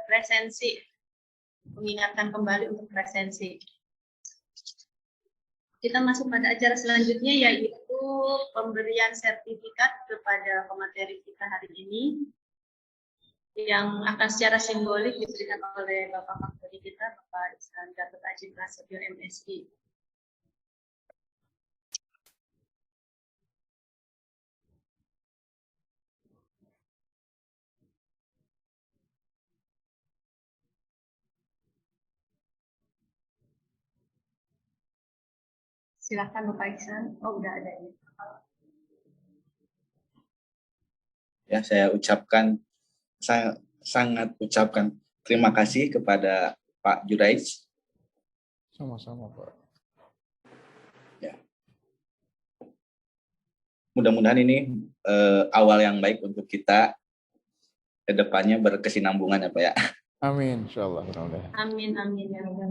presensi, mengingatkan kembali untuk presensi. Kita masuk pada acara selanjutnya, yaitu pemberian sertifikat kepada pemateri kita hari ini yang akan secara simbolik diberikan oleh Bapak Fakulti kita, Bapak Ihsan Gatot Aji Prasetyo MSI. Silakan Bapak Ihsan. Oh, udah ada ya. Ya, saya sangat ucapkan terima kasih kepada Pak Juraij. Sama-sama, Pak. Ya. Mudah-mudahan ini awal yang baik untuk kita ke depannya berkesinambungan ya Pak ya. Amin, insyaallah. Amin, amin ya Allah.